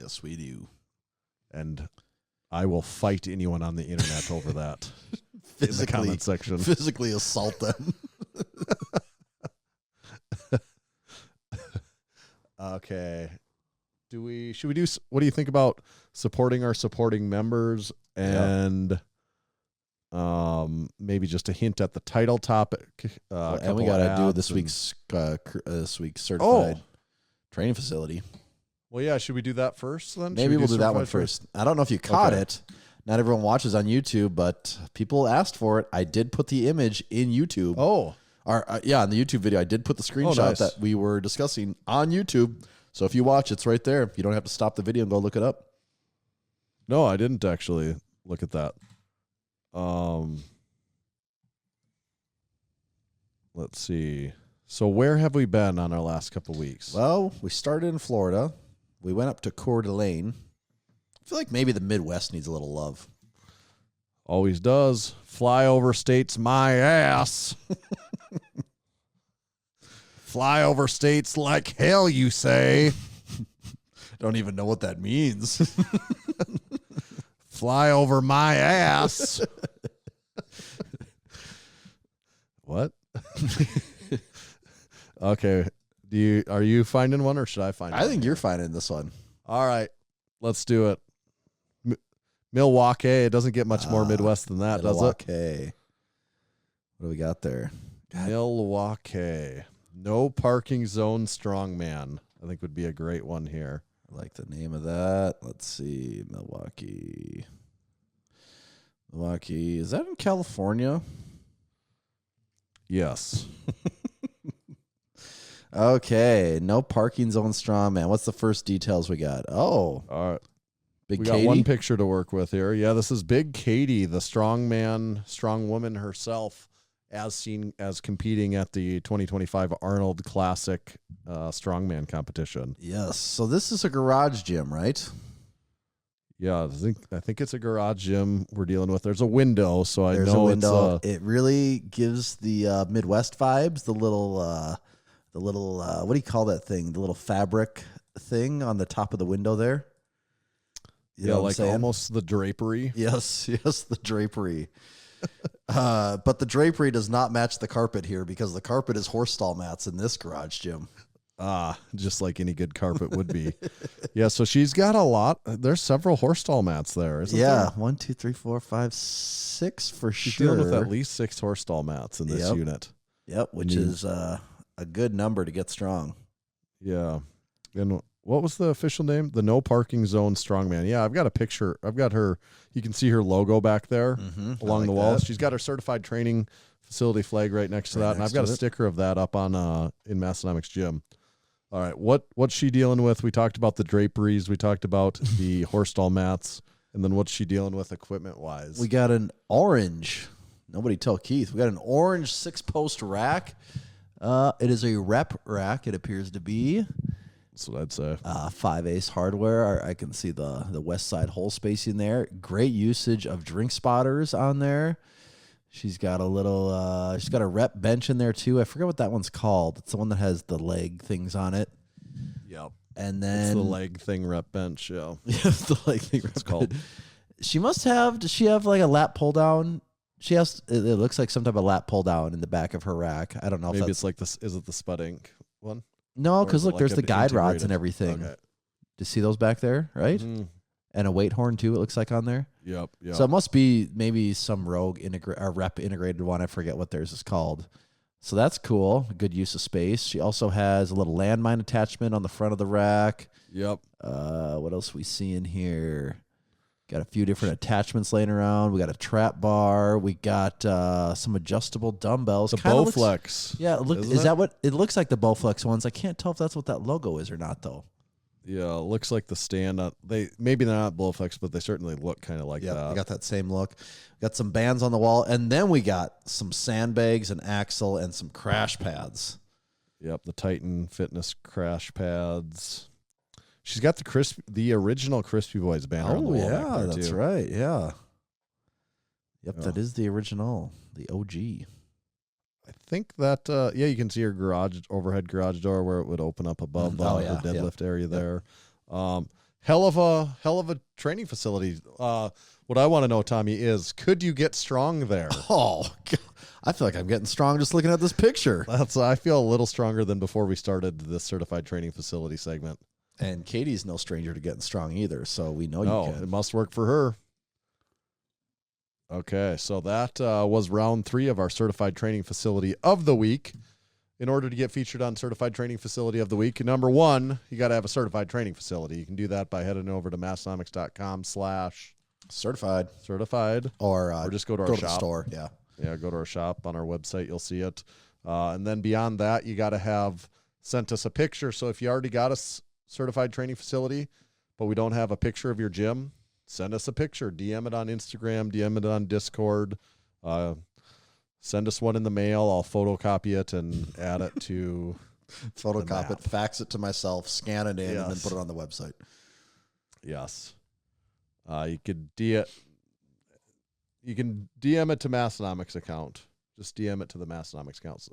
Yes, we do. And I will fight anyone on the internet over that in the comment section. Physically assault them. Okay. Should we do, what do you think about supporting our supporting members and maybe just a hint at the title topic? And we got to do this week's certified training facility. Well, yeah, should we do that first then? Maybe we'll do that one first. I don't know if you caught it. Not everyone watches on YouTube, but people asked for it. I did put the image in YouTube. Oh. In the YouTube video, I did put the screenshot that we were discussing on YouTube. So if you watch, it's right there. You don't have to stop the video and go look it up. No, I didn't actually look at that. Let's see. So where have we been on our last couple weeks? Well, we started in Florida. We went up to Coeur d'Alene. I feel like maybe the Midwest needs a little love. Always does. Flyover states my ass. Flyover states like hell, you say. Don't even know what that means. Fly over my ass. What? Okay. Are you finding one or should I find one? I think you're finding this one. All right. Let's do it. Milwaukee. It doesn't get much more Midwest than that, does it? Milwaukee. What do we got there? Milwaukee. No parking zone strongman. I think would be a great one here. I like the name of that. Let's see. Milwaukee. Is that in California? Yes. Okay. No parking zone strongman. What's the first details we got? Oh. All right. Big we Katie? got one picture to work with here. Yeah, this is Big Katie, the strong woman herself, as competing at the 2025 Arnold Classic strongman competition. Yes. So this is a garage gym, right? Yeah, I think it's a garage gym we're dealing with. There's a window, so There's I know a window. it's it really gives the Midwest vibes. The little what do you call that thing? The little fabric thing on the top of the window there. You know what I'm saying? Almost the drapery. Yes, the drapery. But the drapery does not match the carpet here because the carpet is horse stall mats in this garage gym. Just like any good carpet would be. Yeah, so she's got a lot. There's several horse stall mats there, isn't there? Yeah, 1, 2, 3, 4, 5, 6 for she's sure. dealing with at least 6 horse stall mats in this unit. Yep, which is a good number to get strong. Yeah. And what was the official name? The No Parking Zone Strongman. Yeah, I've got a picture. I've got her. You can see her logo back there along the wall. She's got her certified training facility flag right next to that, and I've got a sticker of that up on in Massenomics Gym. All right, what's she dealing with? We talked about the draperies. We talked about the horse stall mats, and then what's she dealing with equipment wise? We got an orange. Nobody tell Keith. We got an orange 6-post rack. It is a rep rack. It appears to be. That's what I'd say. 5-ace hardware. I can see the west side hole spacing there. Great usage of drink spotters on there. She's got a little, she's got a rep bench in there too. I forget what that one's called. It's the one that has the leg things on it. Yep. And then it's the leg thing rep bench. Yeah. Yeah, the leg thing. It's called. She must have, does she have like a lat pull down? She has, it looks like some type of lat pull down in the back of her rack. I don't know if Maybe that's, it's like this. Is it the Spud Ink one? no, because look, like there's the an guide rods integrated? and everything. Okay. Do you see those back there, right? Mhm. And a weight horn too, it looks like on there. Yep. So it must be maybe some rogue or rep integrated one. I forget what theirs is called. So that's cool. Good use of space. She also has a little landmine attachment on the front of the rack. Yep. What else we see in here? Got a few different attachments laying around. We got a trap bar. We got some adjustable dumbbells. The Kinda looks- Bowflex. Yeah, look. Isn't Is it? that what it looks like? The Bowflex ones. I can't tell if that's what that logo is or not, though. Yeah, it looks like the stand. Maybe they're not Bowflex, but they certainly look kind of like Yeah, that. I got that same look. Got some bands on the wall, and then we got some sandbags, an axle, and some crash pads. Yep, the Titan Fitness crash pads. She's got the original Crispy Boys banner on the wall back there, that's too. right. Yeah. Yep, Yeah. that is the original, the OG. I think that you can see her overhead garage door where it would open up above Oh, her yeah, deadlift area there. Hell of a training facility. What I want to know, Tommy, is could you get strong there? Oh, God. I feel like I'm getting strong just looking at this picture. I feel a little stronger than before we started this certified training facility segment. And Katie's no stranger to getting strong either, so we know No, you it can. must work for her. Okay, so that was round 3 of our certified training facility of the week. In order to get featured on certified training facility of the week, number 1, you got to have a certified training facility. You can do that by heading over to massenomics.com/certified. Or just go to our the shop. store. Yeah. Yeah, go to our shop on our website. You'll see it. And then beyond that, you got to have sent us a picture. So if you already got a certified training facility, but we don't have a picture of your gym, send us a picture. DM it on Instagram. DM it on Discord. Send us one in the mail. I'll photocopy it and add it to Photocopy it, fax it to myself, scan it in, and then Yes. put it on the website. Yes. You could DM it to Massenomics account. Just DM it to the Massenomics account.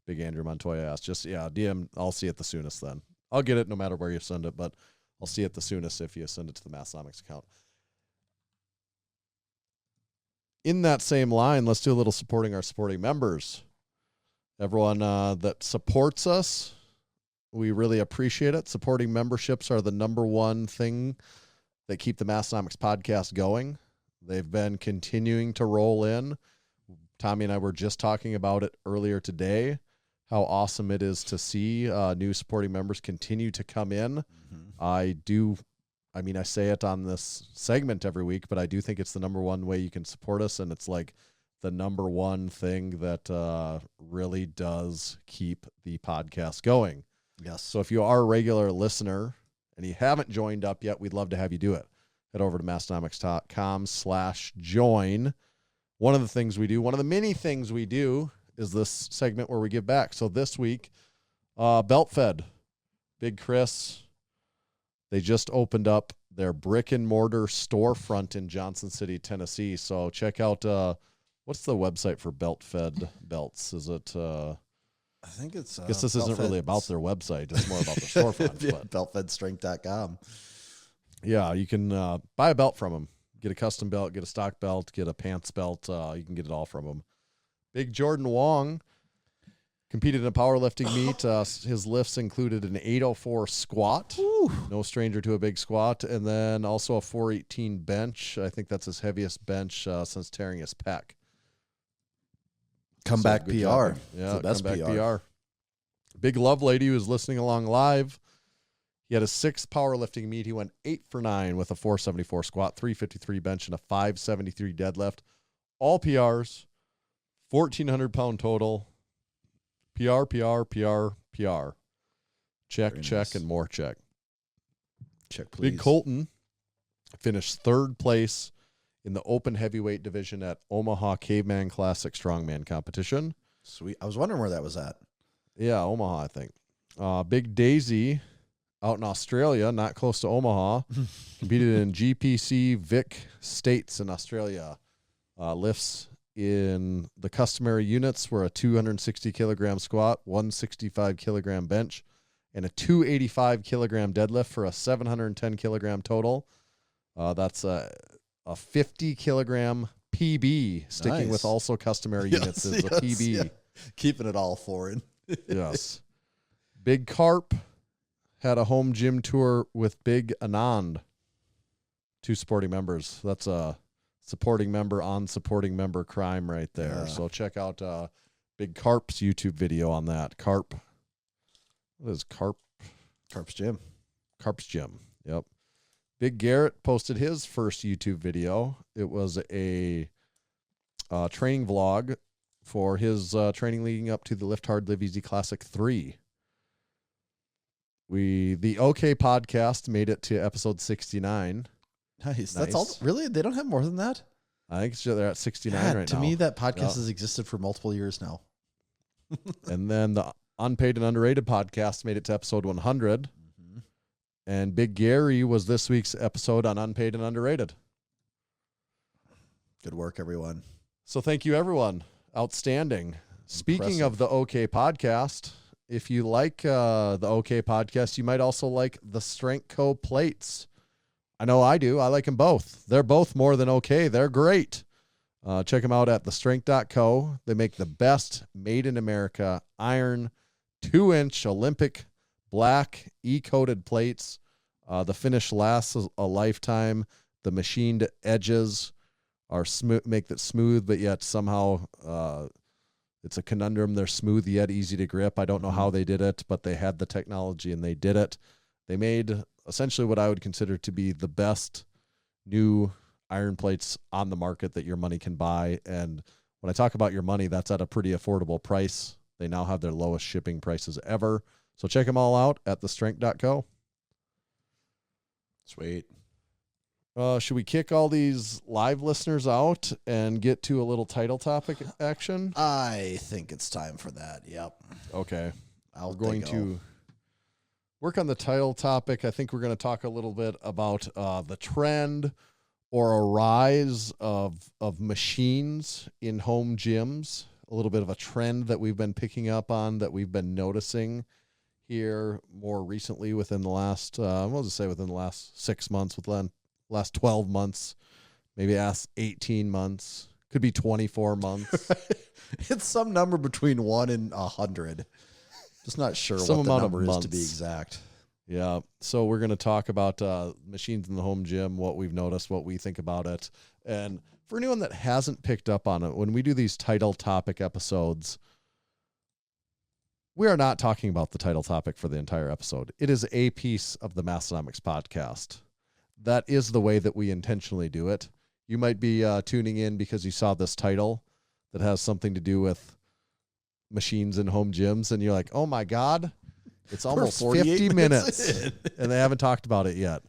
Big Andrew Montoya asked. Just DM. I'll see it the soonest then. I'll get it no matter where you send it, but I'll see it the soonest if you send it to the Massenomics account. In that same line, let's do a little supporting our supporting members. Everyone that supports us, we really appreciate it. Supporting memberships are the number one thing that keep the Massenomics podcast going. They've been continuing to roll in. Tommy and I were just talking about it earlier today, how awesome it is to see new supporting members continue to come in. I say it on this segment every week, but I do think it's the number one way you can support us, and it's like the number one thing that really does keep the podcast going. Yes. So if you are a regular listener and you haven't joined up yet, we'd love to have you do it. Head over to massenomics.com/join. One of the things we do, one of the many things we do, is this segment where we give back. So this week, Belt Fed, Big Chris, they just opened up their brick and mortar storefront in Johnson City, Tennessee. So check out, what's the website for Belt Fed belts? Is it, I think it's. I guess this isn't really about their website. It's more about their storefront. Yeah, But beltfedstrength.com. yeah, you can buy a belt from them. Get a custom belt, get a stock belt, get a pants belt. You can get it all from them. Big Jordan Wong competed in a powerlifting meet. His lifts included an 804 squat. No stranger to a big squat. And then also a 418 bench. I think that's his heaviest bench since tearing his pec. Comeback So, good PR. job. It's Yeah, the best comeback PR. PR. Big Love Lady who was listening along live. He had a 6 powerlifting meet. He went 8 for 9 with a 474 squat, 353 bench, and a 573 deadlift. All PRs, 1,400 pound total. PR, PR, PR, PR. Check, Very check, nice. and more check. Check, please. Big Colton finished 3rd place in the open heavyweight division at Omaha Caveman Classic Strongman competition. Sweet. I was wondering where that was at. Yeah, Omaha, I think. Big Daisy out in Australia, not close to Omaha, competed in GPC Vic States in Australia. Lifts in the customary units were a 260 kilogram squat, 165 kilogram bench, and a 285 kilogram deadlift for a 710 kilogram total. That's a 50 kilogram PB, sticking Nice. with also customary units is a PB. yeah. Keeping it all foreign. Yes. Big Karp had a home gym tour with Big Anand. 2 supporting members. That's a supporting member on supporting member crime right there. Yeah. So check out Big Karp's YouTube video on that. Karp. What is Karp? Karp's Gym. Karp's Gym. Yep. Big Garrett posted his first YouTube video. It was a training vlog for his training leading up to the Lift Hard, Live Easy Classic 3. The OK podcast made it to episode 69. Nice. That's all. Really? They don't have more than that? I think they're at 69 God, right to now. me, that podcast Yeah. has existed for multiple years now. And then the Unpaid and Underrated podcast made it to episode 100. Mm-hmm. And Big Gary was this week's episode on Unpaid and Underrated. Good work, everyone. So thank you, everyone. Outstanding. Speaking of the OK podcast, if you like the OK podcast, you might also like the Strength Co. plates. I know I do. I like them both. They're both more than okay. They're great. Check them out at thestrength.co. They make the best made in America iron 2-inch Olympic black E-coated plates. The finish lasts a lifetime. The machined edges are smooth, make that smooth, but yet somehow it's a conundrum. They're smooth yet easy to grip. I don't know how they did it, but they had the technology and they did it. They made essentially what I would consider to be the best new iron plates on the market that your money can buy. And when I talk about your money, that's at a pretty affordable price. They now have their lowest shipping prices ever. So check them all out at thestrength.co. Sweet. Should we kick all these live listeners out and get to a little title topic action? I think it's time for that. Yep. Okay. We're We're going to work on the title topic. I think we're going to talk a little bit about the trend or a rise of machines in home gyms, a little bit of a trend that we've been picking up on, that we've been noticing here more recently within the last, we'll just say within the last 6 months, within the last 12 months, maybe 18 months, could be 24 months. It's some number between 1 and 100. Just not sure Some what the amount of number is to be months. exact. Yeah. So we're going to talk about machines in the home gym, what we've noticed, what we think about it. And for anyone that hasn't picked up on it, when we do these title topic episodes, we are not talking about the title topic for the entire episode. It is a piece of the Massenomics podcast. That is the way that we intentionally do it. You might be tuning in because you saw this title that has something to do with machines in home gyms, and you're like, oh my God, it's almost 50 minutes and they haven't talked about it yet.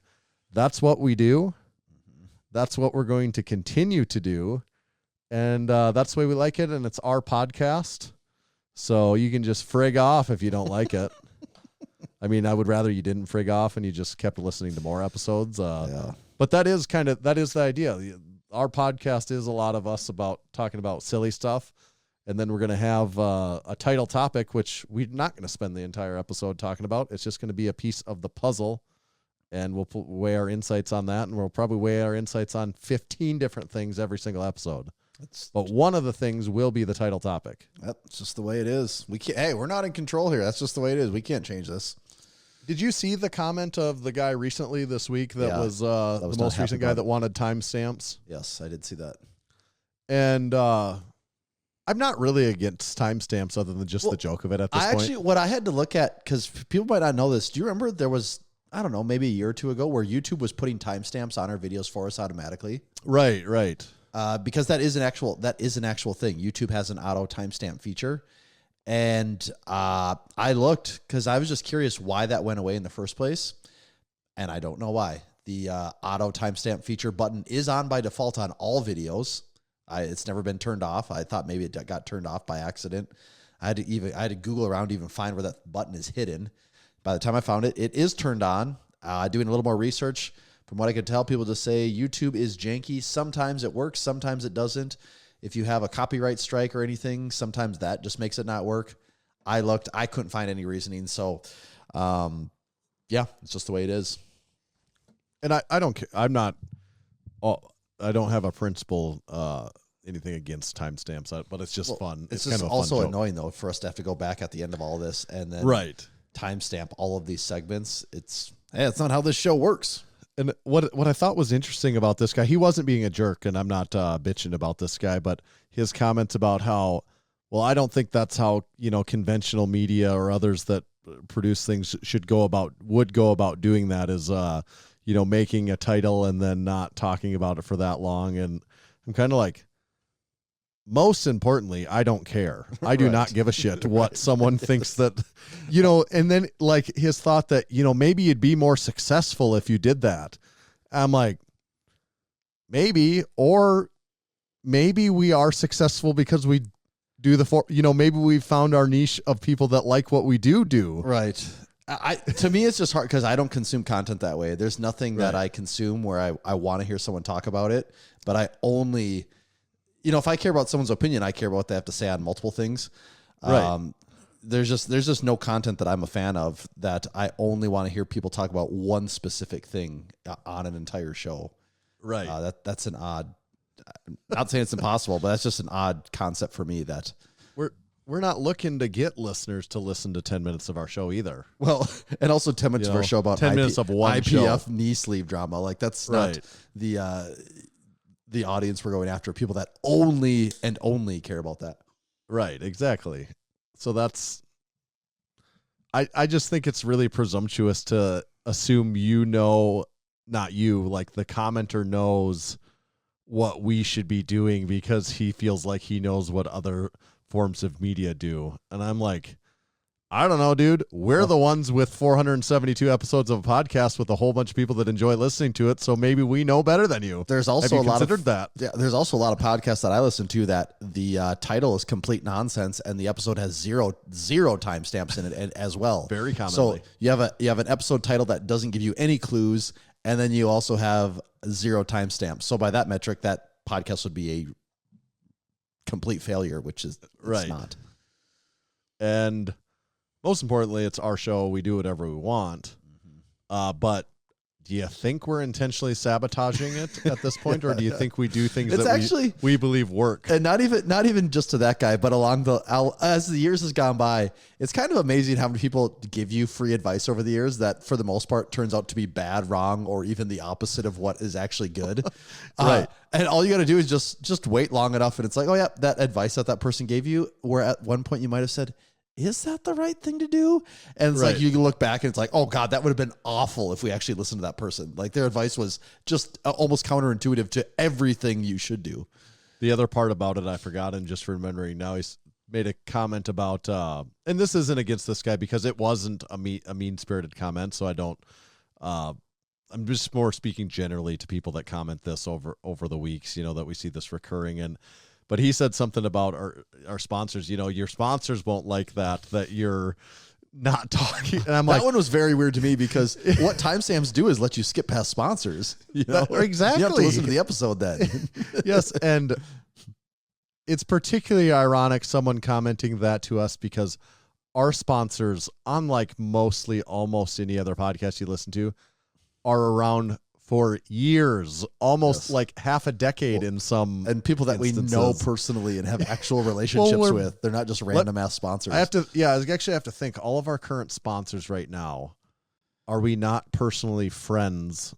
That's what we do. That's what we're going to continue to do. And that's the way we like it. And it's our podcast. So you can just frig off if you don't like it. I mean, I would rather you didn't frig off and you just kept listening to more episodes. But that is the idea. Our podcast is a lot of us about talking about silly stuff. And then we're going to have a title topic, which we're not going to spend the entire episode talking about. It's just going to be a piece of the puzzle. And we'll weigh our insights on that. And we'll probably weigh our insights on 15 different things every single episode. But one of the things will be the title topic. That's just the way it is. We can't. Hey, we're not in control here. That's just the way it is. We can't change this. Did you see the comment of the guy recently this week that was the not most happy recent guy about that it. wanted timestamps? Yes, I did see that. And I'm not really against timestamps other than just the joke of it at this point. What I had to look at, because people might not know this. Do you remember there was I don't know, maybe a year or two ago, where YouTube was putting timestamps on our videos for us automatically. Right. Because that is an actual thing. YouTube has an auto timestamp feature. And I looked because I was just curious why that went away in the first place. And I don't know why. The auto timestamp feature button is on by default on all videos. It's never been turned off. I thought maybe it got turned off by accident. I had to Google around to even find where that button is hidden. By the time I found it, it is turned on. Doing a little more research, from what I could tell, people just say YouTube is janky. Sometimes it works, sometimes it doesn't. If you have a copyright strike or anything, sometimes that just makes it not work. I looked, I couldn't find any reasoning. So, yeah, it's just the way it is. And I don't care. I don't have a principle, anything against timestamps, but it's just fun. It's kind just of a also fun joke. annoying, though, for us to have to go back at the end of all this and then timestamp all of these segments. It's not how this show works. And what I thought was interesting about this guy, he wasn't being a jerk, and I'm not bitching about this guy, but his comments about how, well, I don't think that's how, conventional media or others that produce things would go about doing that is, making a title and then not talking about it for that long. And I'm kind of like, most importantly, I don't care. I do not give a shit what someone thinks that, and then like his thought that, maybe you'd be more successful if you did that. I'm like, maybe, or maybe we are successful because we do maybe we've found our niche of people that like what we do. Right. To me, it's just hard because I don't consume content that way. There's nothing that I consume where I want to hear someone talk about it, but I only, if I care about someone's opinion, I care about what they have to say on multiple things. Right. There's just no content that I'm a fan of that I only want to hear people talk about one specific thing on an entire show. Right. That's an odd, not saying it's impossible, but that's just an odd concept for me that we're not looking to get listeners to listen to 10 minutes of our show either. Well, and also 10 minutes of our show about 10 minutes of one IPF show. Knee sleeve drama. Like that's not the audience we're going after, people that only care about that. Right, exactly. So I just think it's really presumptuous to assume not you, like the commenter knows what we should be doing because he feels like he knows what other forms of media do. And I'm like, I don't know, dude. We're the ones with 472 episodes of a podcast with a whole bunch of people that enjoy listening to it. So maybe we know better than you. There's also there's also a lot of podcasts that I listen to that the title is complete nonsense and the episode has zero timestamps in it as well. Very commonly. So you have an episode title that doesn't give you any clues, and then you also have zero timestamps. So by that metric, that podcast would be a complete failure, which is it's not. And most importantly, it's our show. We do whatever we want. But do you think we're intentionally sabotaging it at this point, or do you think we do things we believe work? And not even just to that guy, but as the years has gone by, it's kind of amazing how many people give you free advice over the years that, for the most part, turns out to be bad, wrong, or even the opposite of what is actually good. Right. And all you got to do is just wait long enough, and it's like, oh yeah, that advice that person gave you, where at one point you might have said, is that the right thing to do? And it's like, you can look back and it's like, oh God, that would have been awful if we actually listened to that person. Like their advice was just almost counterintuitive to everything you should do. The other part about it, I forgot, and just remembering now, he's made a comment about, and this isn't against this guy because it wasn't a mean-spirited comment. So I don't, I'm just more speaking generally to people that comment this over the weeks, that we see this recurring. But he said something about our sponsors. Your sponsors won't like that you're not talking. And I'm like, that one was very weird to me because what timestamps do is let you skip past sponsors. Exactly. You have to listen to the episode then. Yes, and it's particularly ironic someone commenting that to us because our sponsors, unlike mostly almost any other podcast you listen to, are around for years, almost like half a decade in some and people that instances. We know personally and have actual relationships with. They're not just random ass sponsors. I actually have to think all of our current sponsors right now, are we not personally friends?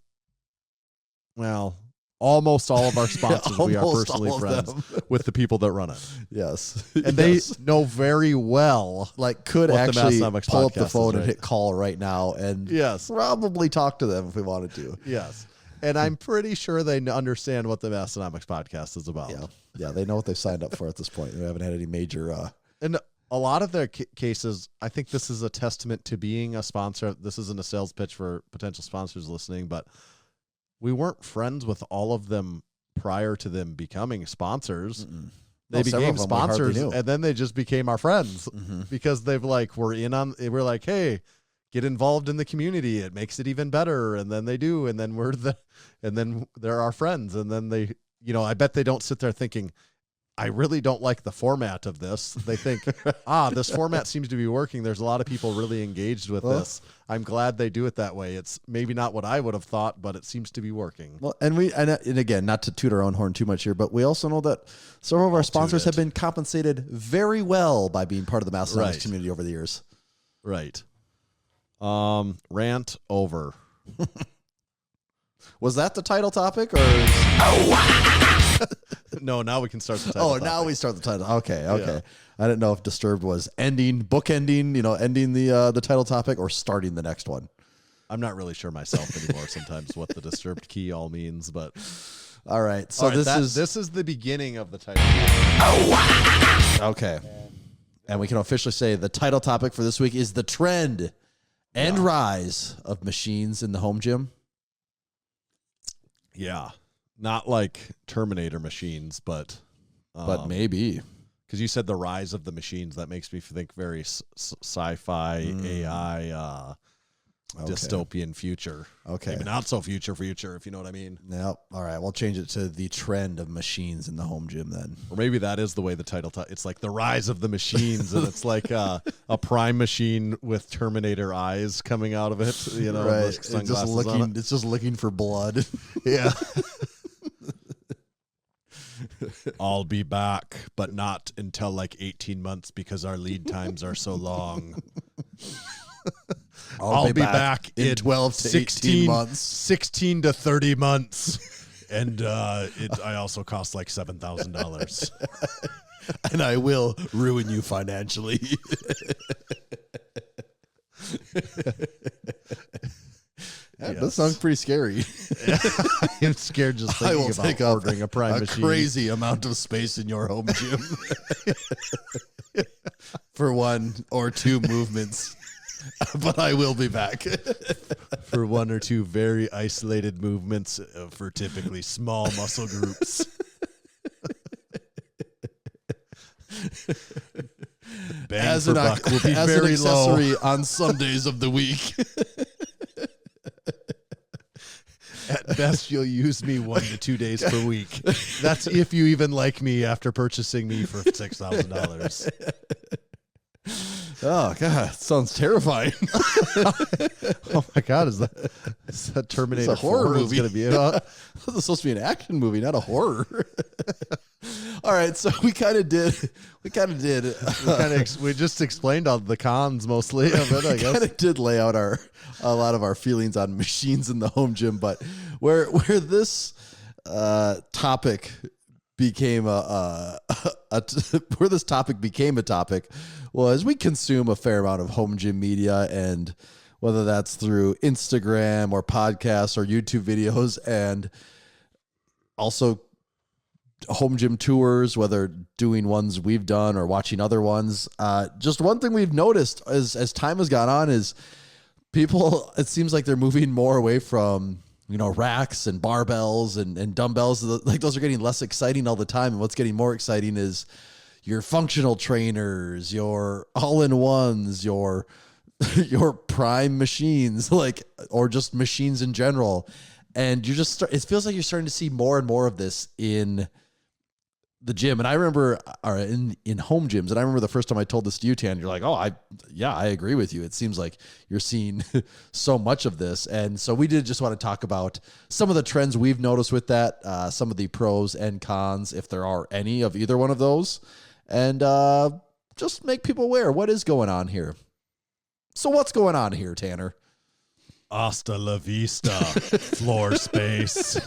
Well, almost all of our sponsors, we are Almost personally all of friends them. with the people that run it. Yes. And they know very well. like could what the actually Massenomics pull up the podcast is, phone and right? hit call right now and Yes. probably talk to them if we wanted to. Yes. And I'm pretty sure they understand what the Massenomics podcast is about. Yeah, they know what they've signed up for at this point. They haven't had any major. And a lot of their cases, I think this is a testament to being a sponsor. This isn't a sales pitch for potential sponsors listening, but we weren't friends with all of them prior to them becoming sponsors. They became sponsors, and then they just became our friends because they've we're like, hey, get involved in the community. It makes it even better. And then they do. And then they're our friends. And then they, I bet they don't sit there thinking, I really don't like the format of this. They think, this format seems to be working. There's a lot of people really engaged with this. I'm glad they do it that way. It's maybe not what I would have thought, but it seems to be working. Well, and again, not to toot our own horn too much here, but we also know that several of our sponsors have been compensated very well by being part of the Massenomics community over the years. Right. Rant over. Was that the title topic or? No, now we can start the title. Now we start the title. Okay. Yeah. I didn't know if Disturbed was bookending, ending the title topic or starting the next one. I'm not really sure myself anymore sometimes what the Disturbed key all means, but all right. So this is the beginning of the title. Okay. And we can officially say the title topic for this week is the trend and rise of machines in the home gym. Yeah. Not like Terminator machines, but maybe. Because you said the rise of the machines. That makes me think very sci-fi, AI, dystopian future. Okay. Maybe not so future, if you know what I mean. Nope. All right. We'll change it to the trend of machines in the home gym then. Or maybe that is the way the title, it's like the rise of the machines, and it's like a prime machine with Terminator eyes coming out of it, right. Like sunglasses on it. It's just looking for blood. Yeah. I'll be back, but not until like 18 months because our lead times are so long. I'll be back in 12 to 18 months. 16 to 30 months. And I also cost like $7,000. And I will ruin you financially. That does sound pretty scary. I'm scared just thinking about ordering a prime machine. Crazy amount of space in your home gym for one or two movements. But I will be back for one or two very isolated movements for typically small muscle groups. Bang for buck will be very accessory low on some days of the week. At best, you'll use me 1 to 2 days per week. That's if you even like me after purchasing me for $6,000. Oh God, sounds terrifying. Oh my God, is that Terminator? It's a horror movie. Going to be it? This is supposed to be an action movie, not a horror. All right, so we just explained all the cons mostly of it. I guess kind of did lay out a lot of our feelings on machines in the home gym, but where this topic became where this topic became a topic was we consume a fair amount of home gym media, and whether that's through Instagram or podcasts or YouTube videos, and also home gym tours, whether doing ones we've done or watching other ones. Just one thing we've noticed as time has gone on is people, it seems like they're moving more away from, racks and barbells and dumbbells. Like those are getting less exciting all the time. And what's getting more exciting is your functional trainers, your all-in-ones, your prime machines, or just machines in general. And it feels like you're starting to see more and more of this in the gym. And I remember in home gyms, and I remember the first time I told this to you, Tan, you're like, I agree with you. It seems like you're seeing so much of this. And so we did just want to talk about some of the trends we've noticed with that, some of the pros and cons, if there are any of either one of those, and just make people aware what is going on here. So what's going on here, Tanner? Hasta la vista, floor space.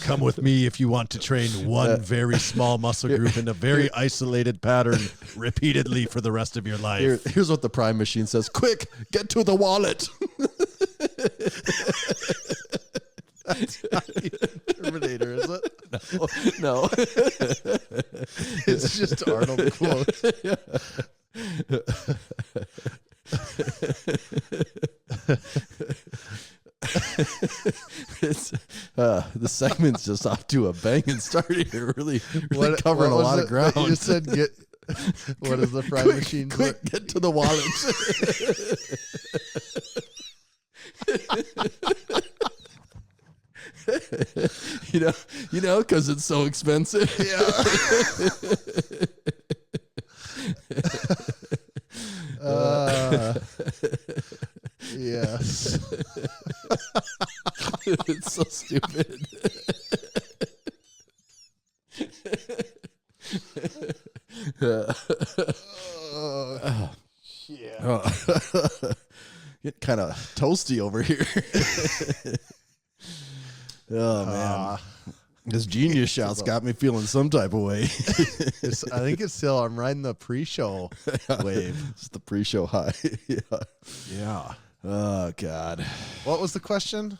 Come with me if you want to train one very small muscle group in a very isolated pattern repeatedly for the rest of your life. Here's what the Prime machine says. Quick, get to the wallet. That's not even Terminator, is it? No. It's just Arnold quote. The segment's just off to a banging start here. Really covering a lot of ground. You just said get. What is the Prime machine? Quick, get to the wallet. you know, because it's so expensive. Yeah. Yes. It's so stupid. Get kind of toasty over here. Oh man, this genius shot's got me feeling some type of way. I think it's still. I'm riding the pre-show wave. It's the pre-show high. Yeah. Oh God. What was the question?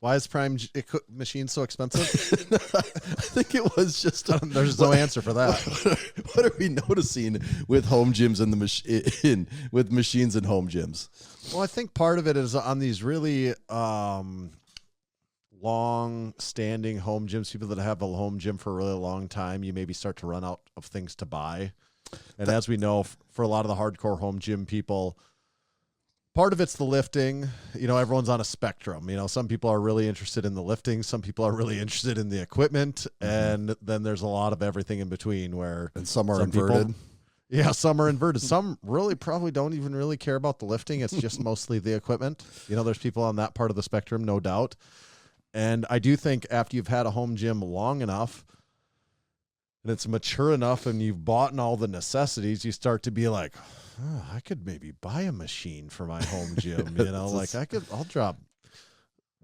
Why is Prime machine so expensive? I think it was just there's no answer for that. What are we noticing with home gyms and with machines and home gyms? Well, I think part of it is on these really long-standing home gyms, people that have a home gym for a really long time, you maybe start to run out of things to buy. And as we know, for a lot of the hardcore home gym people, part of it's the lifting. You know, everyone's on a spectrum. You know, some people are really interested in the lifting. Some people are really interested in the equipment. And then there's a lot of everything in between where... And some are inverted. Some are inverted. Some really probably don't even really care about the lifting. It's just mostly the equipment. You know, there's people on that part of the spectrum, no doubt. And I do think after you've had a home gym long enough and it's mature enough and you've bought in all the necessities, you start to be like, oh, I could maybe buy a machine for my home gym. You know, like I'll drop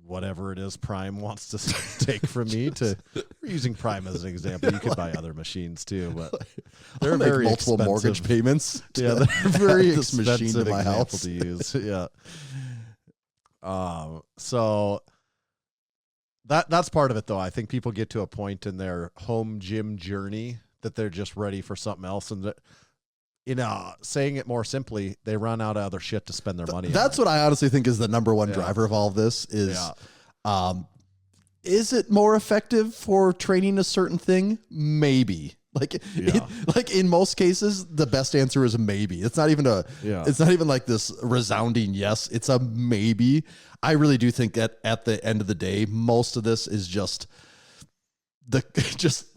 whatever it is Prime wants to take from me to, we're using Prime as an example. You could buy other machines too, but they're very multiple expensive mortgage payments. Yeah, they're very this machine to my house to use. Yeah. So that's part of it, though. I think people get to a point in their home gym journey that they're just ready for something else, and saying it more simply, they run out of other shit to spend their money on. That's what I honestly think is the number one driver of all of this is it more effective for training a certain thing? Maybe. Like in most cases, the best answer is a maybe. It's not even it's not even like this resounding yes. It's a maybe. I really do think that at the end of the day, most of this is just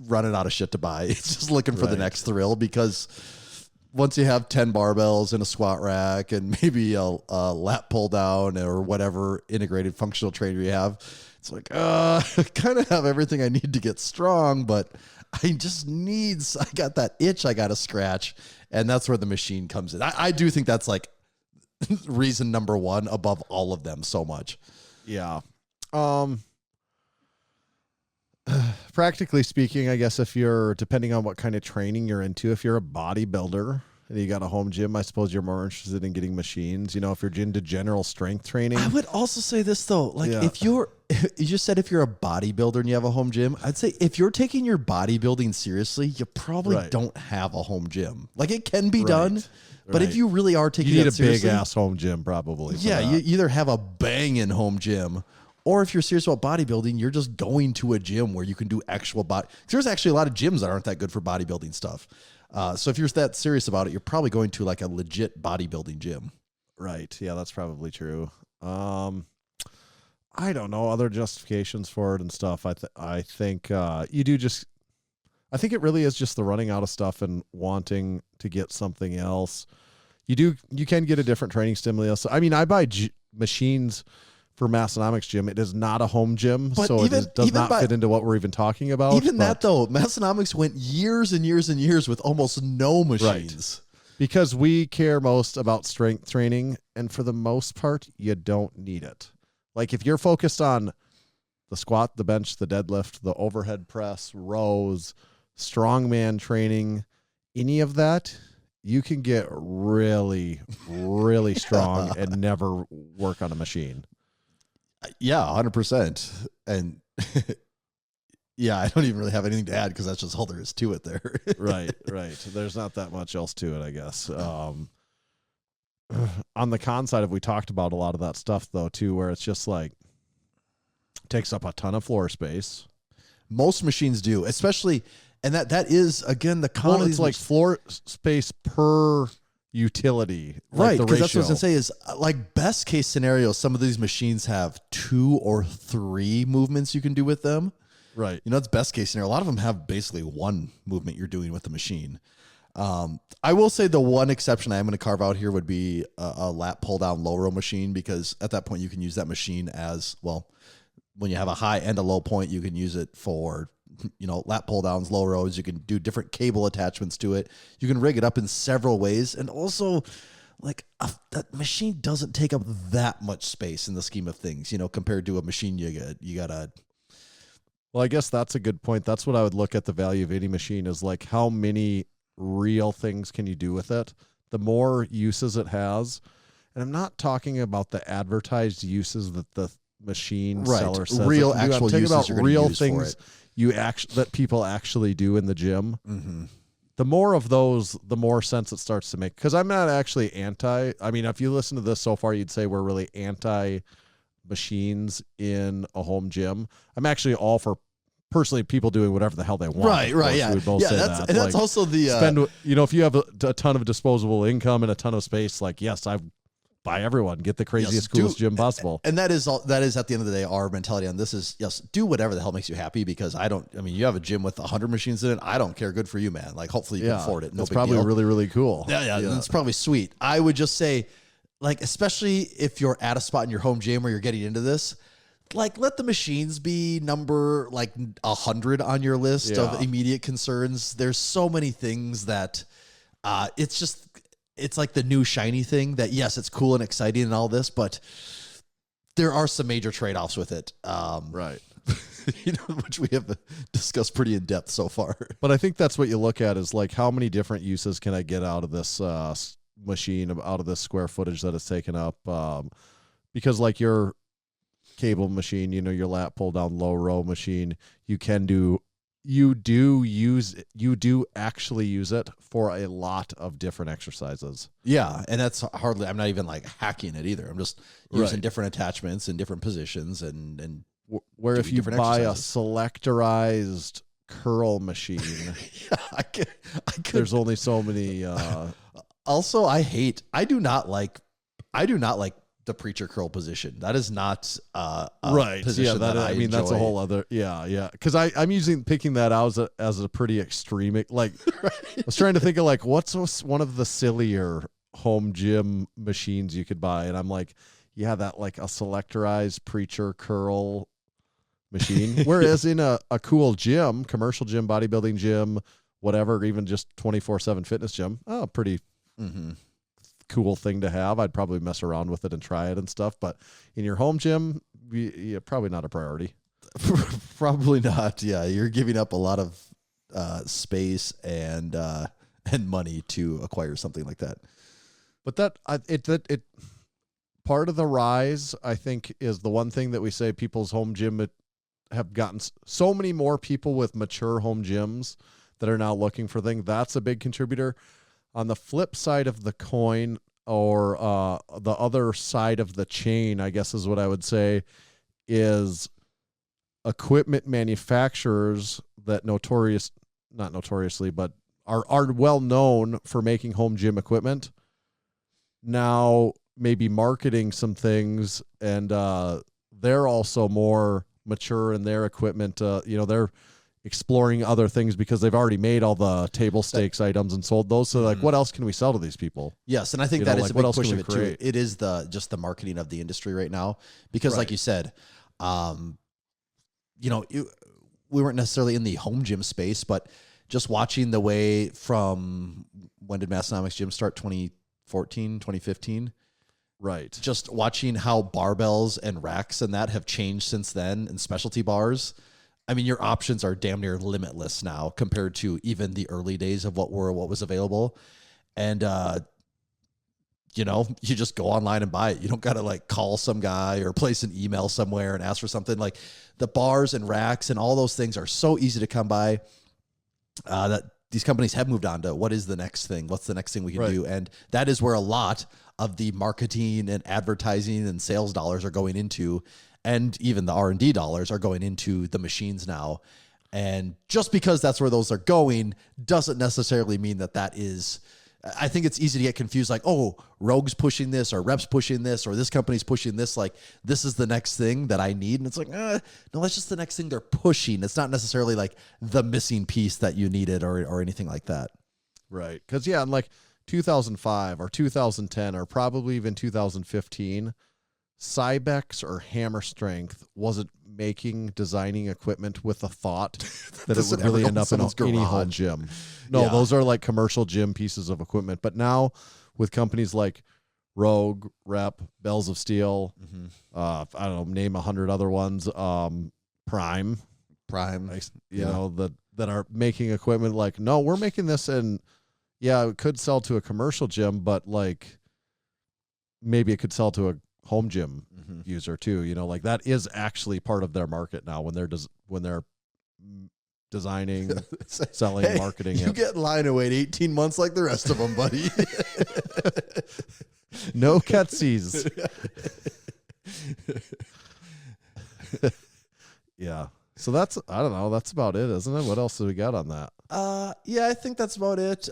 running out of shit to buy. It's just looking for the next thrill, because once you have 10 barbells and a squat rack and maybe a lat pull down or whatever integrated functional trainer you have, it's like, I kind of have everything I need to get strong, but I got that itch I got to scratch. And that's where the machine comes in. I do think that's like reason number one above all of them so much. Yeah. Practically speaking, I guess if you're, depending on what kind of training you're into, if you're a bodybuilder and you got a home gym, I suppose you're more interested in getting machines. You know, if you're into general strength training. I would also say this though, like you just said, if you're a bodybuilder and you have a home gym, I'd say if you're taking your bodybuilding seriously, you probably don't have a home gym. Like it can be done, but if you really are taking you need it seriously, big ass home gym probably. Yeah, you either have a banging home gym, or if you're serious about bodybuilding, you're just going to a gym where you can do actual body. There's actually a lot of gyms that aren't that good for bodybuilding stuff. So if you're that serious about it, you're probably going to like a legit bodybuilding gym. Right. Yeah, that's probably true. I don't know other justifications for it and stuff. I think you do just. I think it really is just the running out of stuff and wanting to get something else. You can get a different training stimulus. I mean, I buy machines for Massenomics gym. It is not a home gym, so it does not fit into what we're even talking about. Even that though, Massenomics went years and years and years with almost no machines. Right. Because we care most about strength training, and for the most part, you don't need it. Like if you're focused on the squat, the bench, the deadlift, the overhead press, rows, strongman training, any of that, you can get really, really strong and never work on a machine. Yeah, 100%. And yeah, I don't even really have anything to add because that's just all there is to it there. Right. There's not that much else to it, I guess. On the con side, we talked about a lot of that stuff though too, where it's just like takes up a ton of floor space. Most machines do, especially, and that is again the con. Well, it's like floor space per utility, right? Like Because that's what I was gonna say is like best case scenario, some of these machines have 2 or 3 movements you can do with them. Right. You know, it's best case scenario. A lot of them have basically one movement you're doing with the machine. I will say the one exception I am going to carve out here would be a lat pull down low row machine, because at that point you can use that machine as well. When you have a high and a low point, you can use it for, you know, lat pull downs, low rows. You can do different cable attachments to it. You can rig it up in several ways. And also, like, that machine doesn't take up that much space in the scheme of things, you know, compared to a machine you gotta. Well, I guess that's a good point. That's what I would look at the value of any machine is like how many real things can you do with it? The more uses it has, and I'm not talking about the advertised uses that the machine seller says. Real it can do. actual I'm talking uses about you're gonna real use for things it. that people actually do in the gym. Mm-hmm. The more of those, the more sense it starts to make. Because I'm not actually anti. I mean, if you listen to this so far, you'd say we're really anti machines in a home gym. I'm actually all for personally people doing whatever the hell they want. Right. Yeah. We both say that. And that's also the spend. You know, if you have a ton of disposable income and a ton of space, like yes, I buy everyone, get the craziest, coolest gym possible. And that is at the end of the day, our mentality on this is, yes, do whatever the hell makes you happy, because I mean, you have a gym with 100 machines in it. I don't care. Good for you, man. Like, hopefully you can afford it. No That's big probably deal. really, really cool. Yeah. It's probably sweet. I would just say, like, especially if you're at a spot in your home gym where you're getting into this, like, let the machines be number like 100 on your list of immediate concerns. There's so many things that it's like the new shiny thing that, yes, it's cool and exciting and all this, but there are some major trade-offs with it. Right. You know, which we have discussed pretty in depth so far. But I think that's what you look at is like, how many different uses can I get out of this machine, out of this square footage that it's taken up? Because like your cable machine, you know, your lat pull down low row machine, you do actually use it for a lot of different exercises. Yeah, and that's hardly, I'm not even like hacking it either. I'm just using different attachments in different positions and where if you buy exercises. a selectorized curl machine, I could, there's only so many. Also, I do not like the preacher curl position. That is not a position that I mean, that's a enjoy. whole other, because I'm picking that out as a pretty extreme, like, I was trying to think of like, what's one of the sillier home gym machines you could buy, and I'm like, that like a selectorized preacher curl machine, whereas in a cool gym, commercial gym, bodybuilding gym, whatever, even just 24/7 fitness gym, pretty cool thing to have. I'd probably mess around with it and try it and stuff, but in your home gym, probably not a priority. Probably not. Yeah, you're giving up a lot of space and money to acquire something like that. But it part of the rise, I think, is the one thing that we say people's home gym have gotten so many more people with mature home gyms that are now looking for things. That's a big contributor. On the flip side of the coin, or the other side of the chain, I guess is what I would say, is equipment manufacturers that not notoriously, but are well known for making home gym equipment, now maybe marketing some things, and they're also more mature in their equipment. They're exploring other things because they've already made all the table stakes items and sold those. So like, what else can we sell to these people? Yes, and I think that is a big push of it too. It is just the marketing of the industry right now, because like you said, we weren't necessarily in the home gym space, but just watching the way from when did Massenomics Gym start? 2014, 2015. Right. Just watching how barbells and racks and that have changed since then, and specialty bars. I mean, your options are damn near limitless now compared to even the early days of what was available. And, you know, you just go online and buy it. You don't got to like call some guy or place an email somewhere and ask for something. Like the bars and racks and all those things are so easy to come by, that these companies have moved on to what is the next thing? What's the next thing we can do? And that is where a lot of the marketing and advertising and sales dollars are going into, and even the R&D dollars are going into the machines now. And just because that's where those are going doesn't necessarily mean that is, I think it's easy to get confused. Like, oh, Rogue's pushing this, or Rep's pushing this, or this company's pushing this. Like, this is the next thing that I need. And it's like, no, that's just the next thing they're pushing. It's not necessarily like the missing piece that you needed or anything like that. Right. Because, yeah, in like 2005 or 2010 or probably even 2015, Cybex or Hammer Strength wasn't designing equipment with the thought that it would really end up in any home gym. No, those are like commercial gym pieces of equipment. But now with companies like Rogue, Rep, Bells of Steel, I don't know, name 100 other ones, Prime, you know, that are making equipment like, no, we're making this, and yeah, it could sell to a commercial gym, but like maybe it could sell to a home gym user too. You know, like that is actually part of their market now when they're designing, selling, marketing. You get in line and wait 18 months like the rest of them, buddy. No cutsies. Yeah. So that's, I don't know, that's about it, isn't it? What else do we got on that? Yeah, I think that's about it.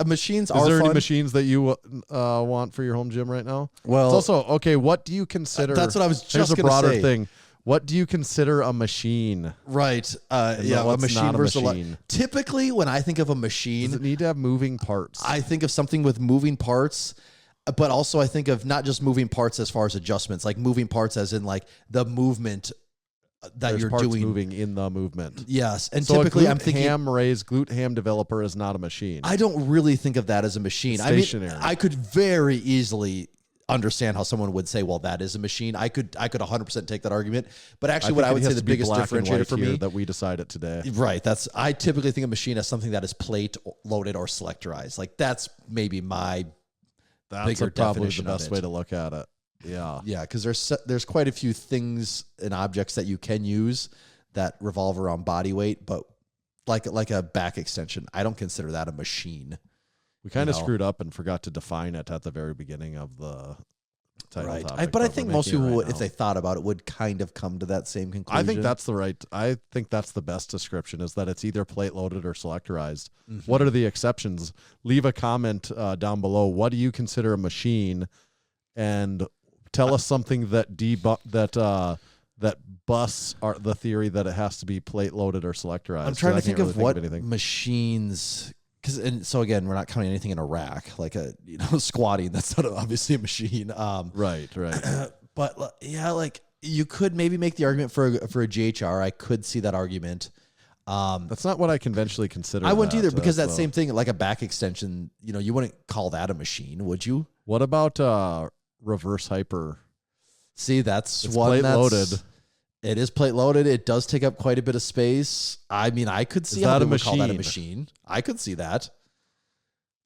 Machines are Is there fun. any machines that you want for your home gym right now? Well, it's also, okay, what do you consider? That's what I was just Here's a gonna broader say. thing. What do you consider a machine? Right. Yeah, a what's machine not a versus machine? Typically, when I think of a machine, Does it need to have moving parts? I think of something with moving parts, but also I think of not just moving parts as far as adjustments, like moving parts as in like the movement that There's you're parts doing. moving in the movement. Yes. And So typically a I'm thinking, glute ham developer is not a machine. I don't really think of that as a machine. It's I mean, stationary. I could very easily understand how someone would say, well, that is a machine. I could 100% take that argument. But actually what I would say the biggest differentiator for me, that we decided today. right, I typically think of a machine as something that is plate loaded or selectorized. Like that's maybe my That's bigger probably the definition of best it. way to look at it. Yeah. Yeah, because there's quite a few things and objects that you can use that revolve around body weight, but like a back extension, I don't consider that a machine. We kind of know. screwed up and forgot to define it at the very beginning of the title Right. topic. But I that think we're most making people, right would, if now. they thought about it, would kind of come to that same conclusion. I think that's the best description, is that it's either plate loaded or selectorized. Mm-hmm. What are the exceptions? Leave a comment down below. What do you consider a machine? And tell us something that that busts are the theory that it has to be plate loaded or selectorized. I'm trying to I think can't of really what anything. machines, and so again, we're not counting anything in a rack, like squatting. That's not obviously a machine. Right. But yeah, like you could maybe make the argument for a GHR. I could see that argument. That's not what I conventionally consider. I wouldn't either, because that so. same thing, like a back extension, you wouldn't call that a machine, would you? What about reverse hyper? See, that's It's one plate that's loaded. It is plate loaded. It does take up quite a bit of space. I mean, I could see how that a people would call that a machine? machine. I could see that.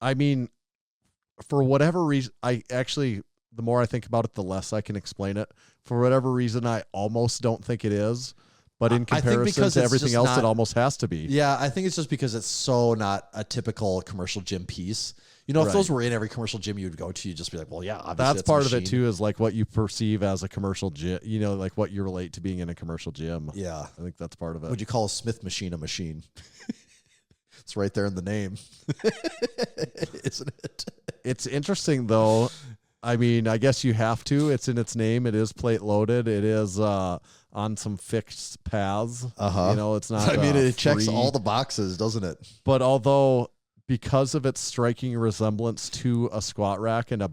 I mean, for whatever reason, the more I think about it, the less I can explain it. For whatever reason, I almost don't think it is. But in I think comparison because to it's everything just else, not- it almost has to be. Yeah, I think it's just because it's so not a typical commercial gym piece. If Right. those were in every commercial gym you would go to, you'd just be like, well, yeah, obviously That's a part of it machine. too, is like what you perceive as a commercial gym, like what you relate to being in a commercial gym. Yeah. I think that's part of it. Would you call a Smith machine a machine? It's right there in the name, isn't it? It's interesting though. I mean, I guess you have to. It's in its name. It is plate loaded. It is on some fixed paths. It's not. I mean, it checks free. all the boxes, doesn't it? But although, because of its striking resemblance to a squat rack and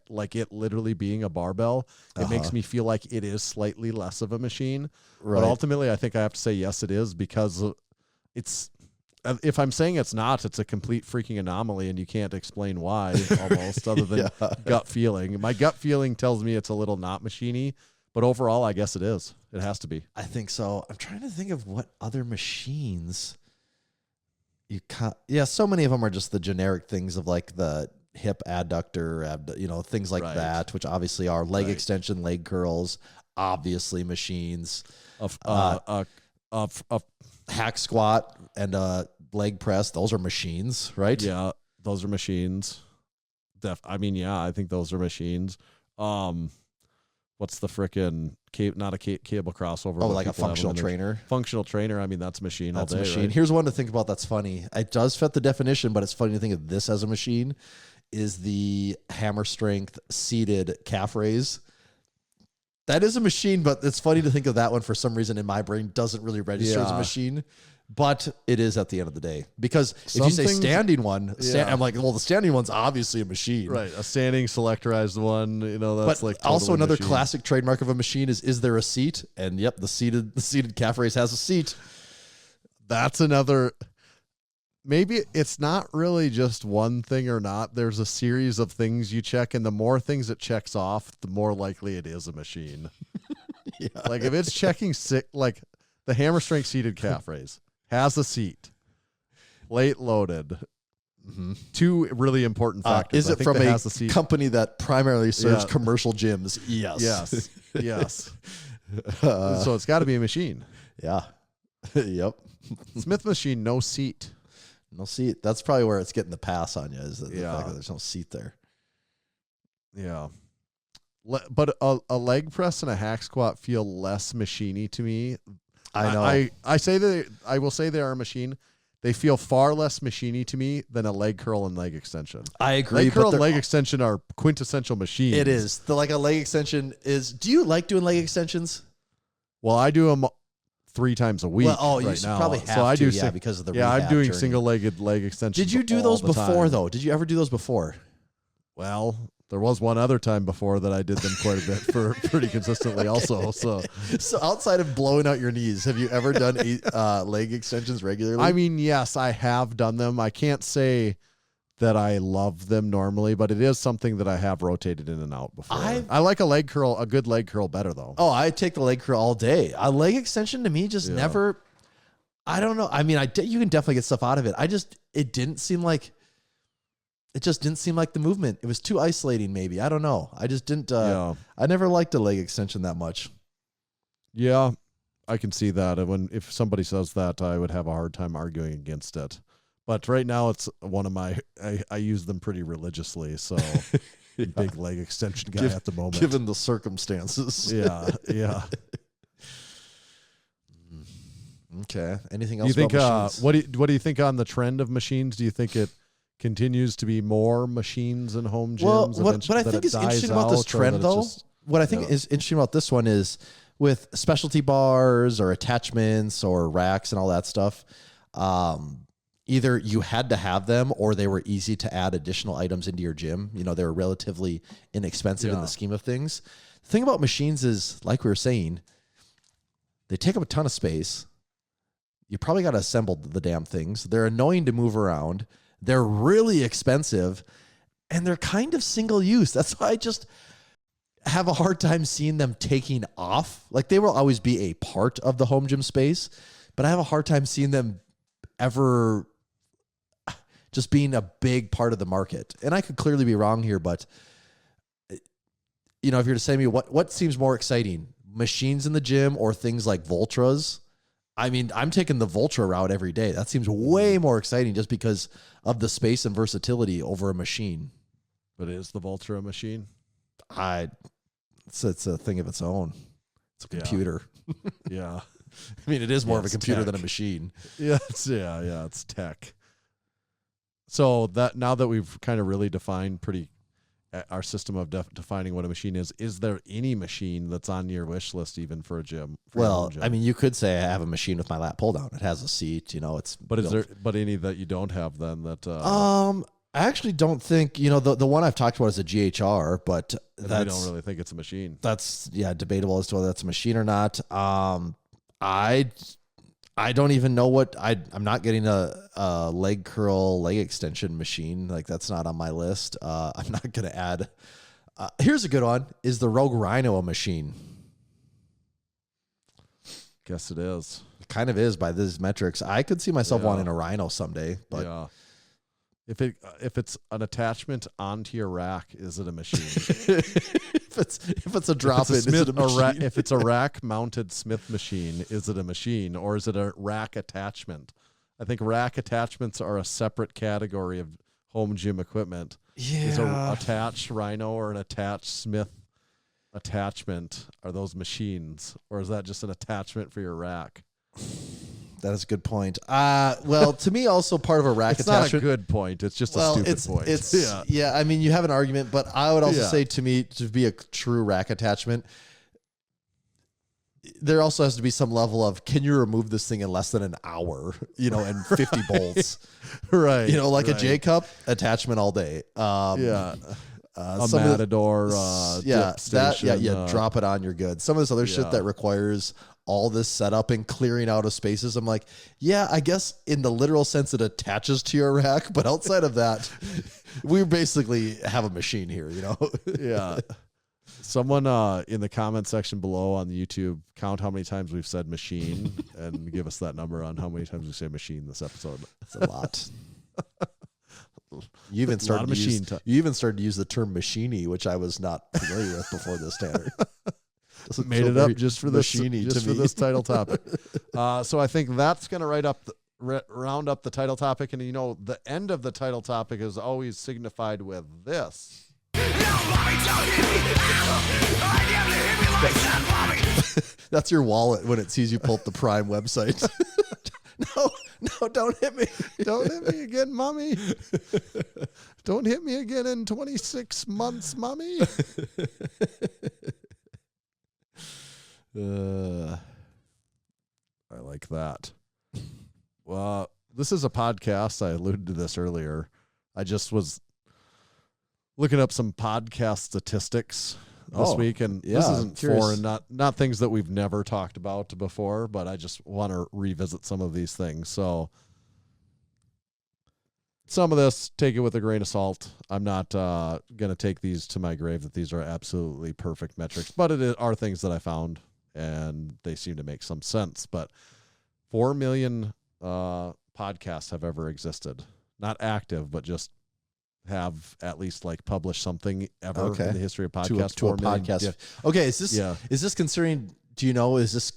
like it literally being a barbell, it makes me feel like it is slightly less of a machine. Right. But ultimately, I think I have to say yes, it is, because it's. if I'm saying it's not, it's a complete freaking anomaly, and you can't explain why almost, other than gut feeling. My gut feeling tells me it's a little not machine-y, but overall, I guess it is. It has to be. I think so. I'm trying to think of what other machines you can't. Yeah, so many of them are just the generic things of like the hip adductor, things like that, which obviously are leg extension, leg curls, obviously machines. Hack squat and leg press, those are machines, right? Yeah, those are machines. I think those are machines. What's the frickin' not a cable crossover? Oh, like a functional trainer. Functional trainer. I mean, that's a machine. That's all day, a machine. Right? Here's one to think about. That's funny. It does fit the definition, but it's funny to think of this as a machine. Is the hammer strength seated calf raise? That is a machine, but it's funny to think of that one for some reason in my brain doesn't really register as a machine, but it is at the end of the day. Because if you say standing one, I'm like, well, the standing one's obviously a machine. Right. A standing selectorized one, that's but like also totally another machine. classic trademark of a machine is there a seat? And yep, the seated calf raise has a seat. That's another. Maybe it's not really just one thing or not. There's a series of things you check, and the more things it checks off, the more likely it is a machine. Like if it's checking like the hammer strength seated calf raise has a seat, plate loaded. Mm-hmm. Two really important factors. Is it from a company that primarily serves commercial gyms? Yes. Yes. So it's got to be a machine. Yeah. Yep. Smith machine, no seat. No seat. That's probably where it's getting the pass on you, is the fact that there's no seat there. Yeah. But a leg press and a hack squat feel less machine-y to me. I know. I will say they are a machine. They feel far less machine-y to me than a leg curl and leg extension. I agree. Leg curl and leg extension are quintessential machines. It is. Like a leg extension is. Do you like doing leg extensions? Well, I do them 3 times a week. Well, you now. probably have so I do because of the rehab I'm doing single-legged leg extensions. Did you do those before though? Did you ever do those before? Well, there was one other time before that I did them quite a bit for pretty consistently also. So outside of blowing out your knees, have you ever done leg extensions regularly? I mean, yes, I have done them. I can't say that I love them normally, but it is something that I have rotated in and out before. I like a good leg curl better though. Oh, I take the leg curl all day. A leg extension to me just never, I don't know. I mean, you can definitely get stuff out of it. It just didn't seem like the movement. It was too isolating maybe. I don't know. I just didn't, I never liked a leg extension that much. Yeah, I can see that. If somebody says that, I would have a hard time arguing against it. But right now, it's one of I use them pretty religiously, so big leg extension guy at the moment. Given the circumstances. Yeah. Okay. Anything else do you think, about machines? What do you think on the trend of machines? Do you think it continues to be more machines in home gyms? Well, what I think is interesting about this trend, though, what I think is interesting about this one is with specialty bars or attachments or racks and all that stuff, either you had to have them or they were easy to add additional items into your gym. They were relatively inexpensive in the scheme of things. The thing about machines is, like we were saying, they take up a ton of space. You probably got to assemble the damn things. They're annoying to move around. They're really expensive, and they're kind of single use. That's why I just have a hard time seeing them taking off. Like, they will always be a part of the home gym space, but I have a hard time seeing them ever just being a big part of the market. And I could clearly be wrong here, but if you're to say to me what seems more exciting, machines in the gym or things like Voltras? I mean, I'm taking the Voltra route every day. That seems way more exciting just because of the space and versatility over a machine. But is the Voltra a machine? It's a thing of its own. It's a computer. Yeah. I mean, it is more of a computer tech. than a machine. It's tech. So that now that we've kind of really defined our system of defining what a machine is there any machine that's on your wish list even for a gym? I mean, you could say I have a machine with my lat pull down. It has a seat, it's. But is there any that you don't have then that? I actually don't think the one I've talked about is a GHR, but I don't really think it's a machine. That's debatable as to whether that's a machine or not. I I don't even know what I'm not getting a leg curl, leg extension machine. Like that's not on my list. I'm not going to add. Here's a good one. Is the Rogue Rhino a machine? Guess it is. It kind of is by these metrics. I could see myself wanting a Rhino someday, but yeah. If it's an attachment onto your rack, is it a machine? if it's a drop in, is it a machine? If it's a rack mounted Smith machine, is it a machine or is it a rack attachment? I think rack attachments are a separate category of home gym equipment. Yeah. Is a attached Rhino or an attached Smith attachment, are those machines, or is that just an attachment for your rack? That is a good point. Well, to me, also part of a rack attachment. It's not a good point. It's just a stupid point. Yeah. I mean, you have an argument, but I would also say to me, to be a true rack attachment, there also has to be some level of, can you remove this thing in less than an hour, and 50 bolts, right? Like a J-cup attachment all day. A Matador, dip station, drop it on, you're good. Some of this other shit that requires all this setup and clearing out of spaces, I'm like, I guess in the literal sense it attaches to your rack, but outside of that, we basically have a machine here, Yeah. Someone in the comment section below on the YouTube, count how many times we've said machine and give us that number on how many times we say machine this episode. It's a lot. You even started to use the term machine-y, which I was not familiar with before this, Tanner. Made it up just for this title topic. So I think that's going to round up the title topic, and the end of the title topic is always signified with this. That's your wallet when it sees you pull up the Prime website. No, don't hit me. Don't hit me again, mommy. Don't hit me again in 26 months, mommy. I like that. Well, this is a podcast. I alluded to this earlier. I just was looking up some podcast statistics this week, and this isn't foreign, not things that we've never talked about before, but I just want to revisit some of these things. So some of this, take it with a grain of salt. I'm not going to take these to my grave that these are absolutely perfect metrics, but are things that I found, and they seem to make some sense. But 4 million podcasts have ever existed. Not active, but just have at least published something ever in the history of podcasts. To a podcast. Yeah. Okay, is this considering, is this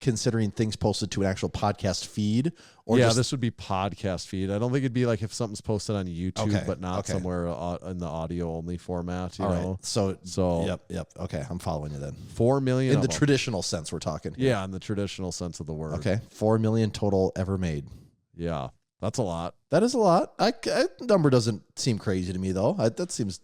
considering things posted to an actual podcast feed? Or this would be podcast feed. I don't think it'd be like if something's posted on YouTube, but not somewhere in the audio only format, you know? Right. So yep. Okay, I'm following you then. 4 million in the traditional sense we're talking here. Yeah, in the traditional sense of the word. Okay, 4 million total ever made. Yeah, that's a lot. That is a lot. Number doesn't seem crazy to me, though. That seems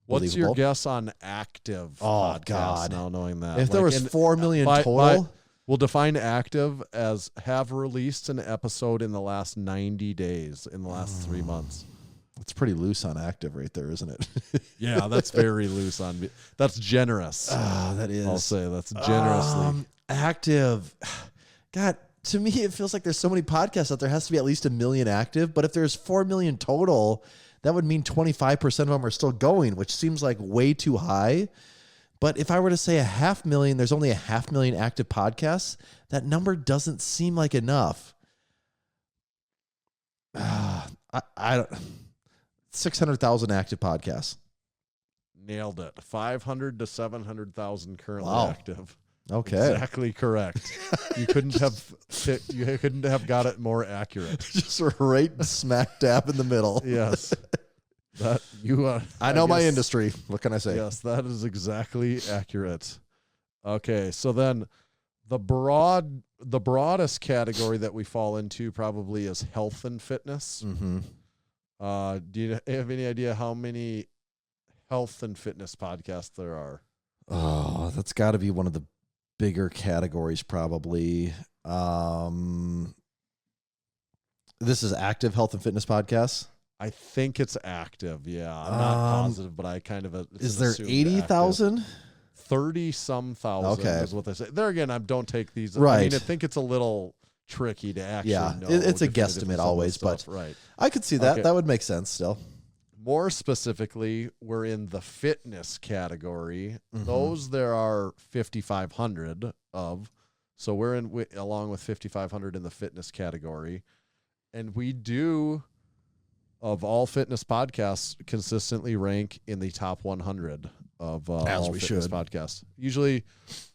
What's your guess on active podcasts? God. Now knowing that. If there was 4 million total... We'll define active as have released an episode in the last 90 days, in the last 3 months. That's pretty loose on active right there, isn't it? Yeah, that's very loose on. That's generous. That is. I'll say that's generously. Active. God, to me, it feels like there's so many podcasts that there has to be at least 1 million active. But if there's 4 million total, that would mean 25% of them are still going, which seems like way too high. But if I were to say 500,000, there's only 500,000 active podcasts. That number doesn't seem like enough. I don't. 600,000 active podcasts. Nailed it. 500 to 700,000 currently active. Okay, exactly correct. You couldn't have got it more accurate. Just right smack dab in the middle. Yes. That you I know my industry. What can I say? Yes, that is exactly accurate. Okay, so then the broadest category that we fall into probably is health and fitness. Mm-hmm. Do you have any idea how many health and fitness podcasts there are? Oh, that's got to be one of the bigger categories, probably. This is active health and fitness podcasts. I think it's active. Yeah, I'm not positive, but I kind of is there 80,000? 30-some thousand is what they say. There again, I don't take these. Right. I mean, I think it's a little tricky to actually Yeah, know. it's a definitively some guesstimate of the always, stuff. but right. I could see that. Okay. That would make sense still. More specifically, we're in the fitness category. Mhm. Those there are 5,500 of. So we're in along with 5,500 in the fitness category. And we do, of all fitness podcasts, consistently rank in the top 100 of As all we fitness should. podcasts. Usually,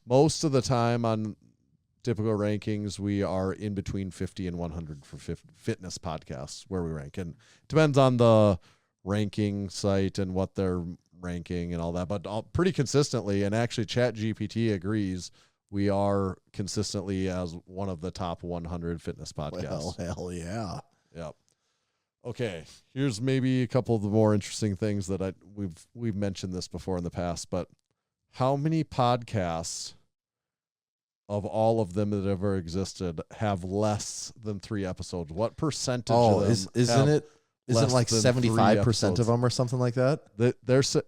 most of the time on typical rankings, we are in between 50 and 100 for fitness podcasts where we rank. And it depends on the ranking site and what they're ranking and all that, but pretty consistently, and actually ChatGPT agrees, we are consistently as one of the top 100 fitness podcasts. Well, hell yeah. Yep. Okay, here's maybe a couple of the more interesting things that we've mentioned this before in the past, but how many podcasts of all of them that ever existed have less than 3 episodes? What percentage of them Isn't less like than 75% 3 of them or something like that?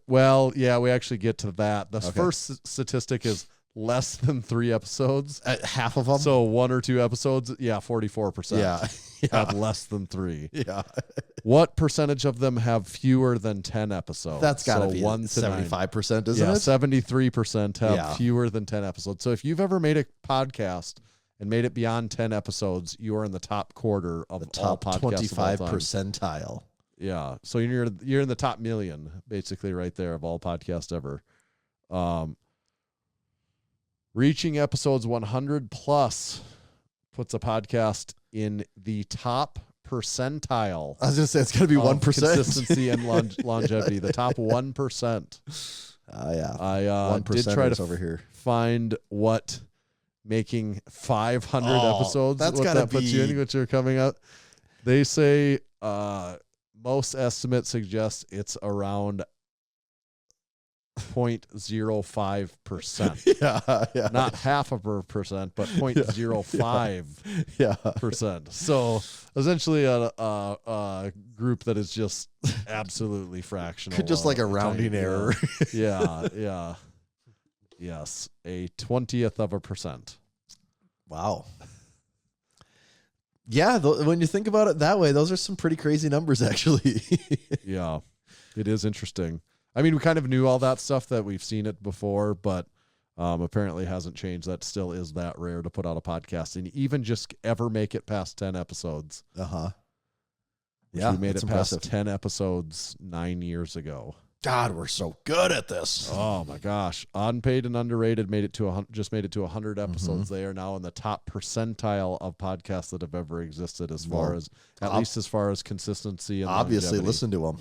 Well, yeah, we actually get to that. The Okay. first statistic is less than 3 episodes. Half of them? So 1 or 2 episodes, 44% yeah. have less than 3. Yeah. What percentage of them have fewer than 10 episodes? That's got to be 1 to 9. 75%, isn't Yeah, it? 73% have Yeah. fewer than 10 episodes. So if you've ever made a podcast and made it beyond 10 episodes, you are in the top quarter of The all top podcasts 25 of all time. percentile. Yeah. So you're in the top million, basically, right there of all podcasts ever. Reaching episodes 100 plus puts a podcast in the top percentile. I was going to say, it's going to be of 1%. consistency and longevity. The top 1%. Yeah. I 1% did try to over here. find what making 500 Oh, episodes, that's what gotta that puts you be- in, what you're coming up. They say most estimates suggest it's around 0.05%. Yeah. Not half of a percent, but 0.05%. Yeah. So essentially a group that is just absolutely fractional. Just like a tiny, rounding error. Yeah. Yes, a 20th of a percent. Wow. Yeah, when you think about it that way, those are some pretty crazy numbers, actually. Yeah, it is interesting. I mean, we kind of knew all that stuff, that we've seen it before, but apparently hasn't changed. That still is that rare to put out a podcast and even just ever make it past 10 episodes. Uh-huh. Which Yeah, we made that's it past impressive. 10 episodes 9 years ago. God, we're so good at this. Oh my gosh. Unpaid and Underrated made it to 100 episodes. They are now in the top percentile of podcasts that have ever existed as far as, at least as far as consistency and Obviously, longevity. listen to them.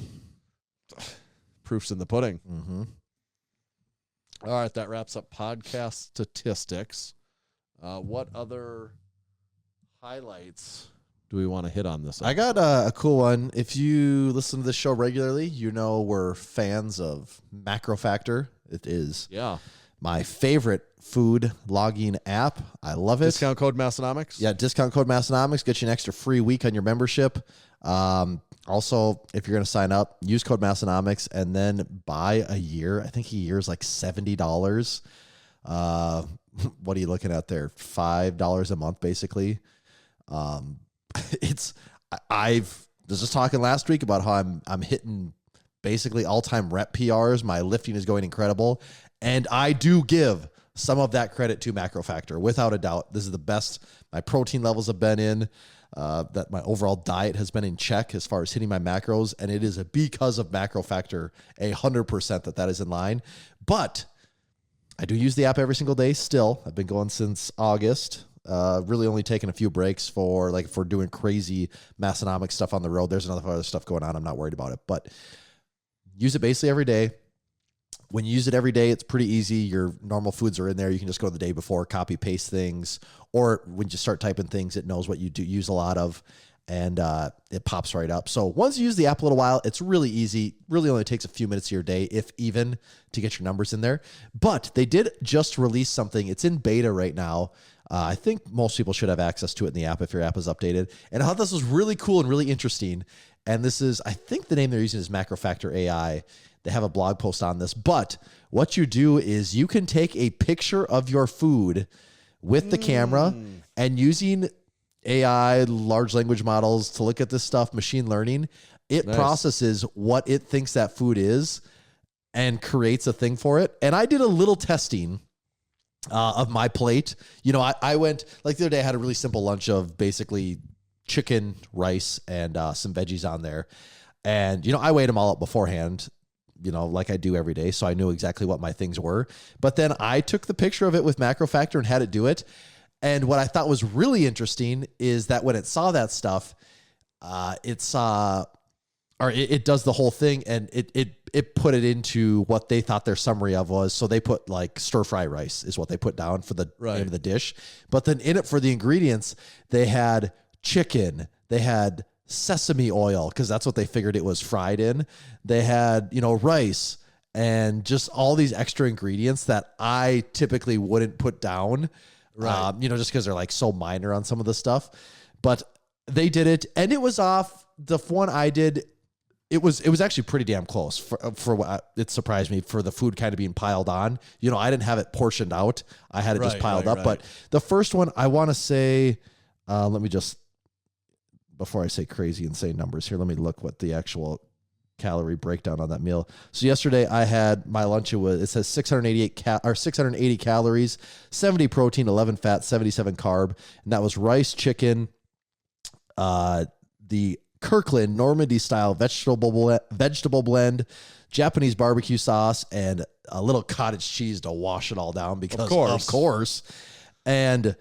Proof's in the pudding. Mm-hmm. All right, that wraps up podcast statistics. What other highlights do we want to hit on this? I got a cool one. If you listen to this show regularly, you know we're fans of MarcoFactor. It is my favorite food logging app. I love it. Discount code Massenomics? Yeah, discount code Massenomics gets you an extra free week on your membership. Also, if you're going to sign up, use code Massenomics and then buy a year. I think a year is like $70. What are you looking at there? $5 a month, basically. I was just talking last week about how I'm hitting basically all-time rep PRs. My lifting is going incredible, and I do give some of that credit to MarcoFactor without a doubt. This is the best my protein levels have been in. That my overall diet has been in check as far as hitting my macros, and it is because of MarcoFactor 100% that is in line. But I do use the app every single day still. I've been going since August. Really only taking a few breaks for like if we're doing crazy Massenomics stuff on the road. There's another other stuff going on. I'm not worried about it, but use it basically every day. When you use it every day, it's pretty easy. Your normal foods are in there. You can just go the day before, copy, paste things, or when you start typing things, it knows what you do use a lot of, and it pops right up. So once you use the app a little while, it's really easy. Really only takes a few minutes of your day, if even, to get your numbers in there. But they did just release something. It's in beta right now. I think most people should have access to it in the app if your app is updated. And I thought this was really cool and really interesting. And this is, I think the name they're using is MarcoFactor AI. They have a blog post on this. But what you do is you can take a picture of your food with the camera, and using AI, large language models to look at this stuff, machine learning. It processes what it thinks that food is and creates a thing for it. And I did a little testing of my plate. You know, I went, like the other day, I had a really simple lunch of basically chicken, rice, and some veggies on there. And, you know, I weighed them all up beforehand, you know, like I do every day. So I knew exactly what my things were. But then I took the picture of it with MarcoFactor and had it do it. And what I thought was really interesting is that when it saw that stuff, it does the whole thing, and it put it into what they thought their summary of was. So they put like stir fry rice is what they put down for the name of the dish. But then in it for the ingredients, they had chicken, they had sesame oil, because that's what they figured it was fried in. They had, you know, rice and just all these extra ingredients that I typically wouldn't put down. Right. You know, just because they're like so minor on some of the stuff, but they did it, and it was off. The one I did, it was actually pretty damn close for what it surprised me for the food kind of being piled on. You know, I didn't have it portioned out. I had it just piled up. But the first one, I want to say, let me just, before I say crazy insane numbers here, let me look what the actual calorie breakdown on that meal. So yesterday I had my lunch. It says 680 calories, 70 protein, 11 fat, 77 carb, and that was rice, chicken, the Kirkland Normandy style vegetable blend, Japanese barbecue sauce, and a little cottage cheese to wash it all down because of course. And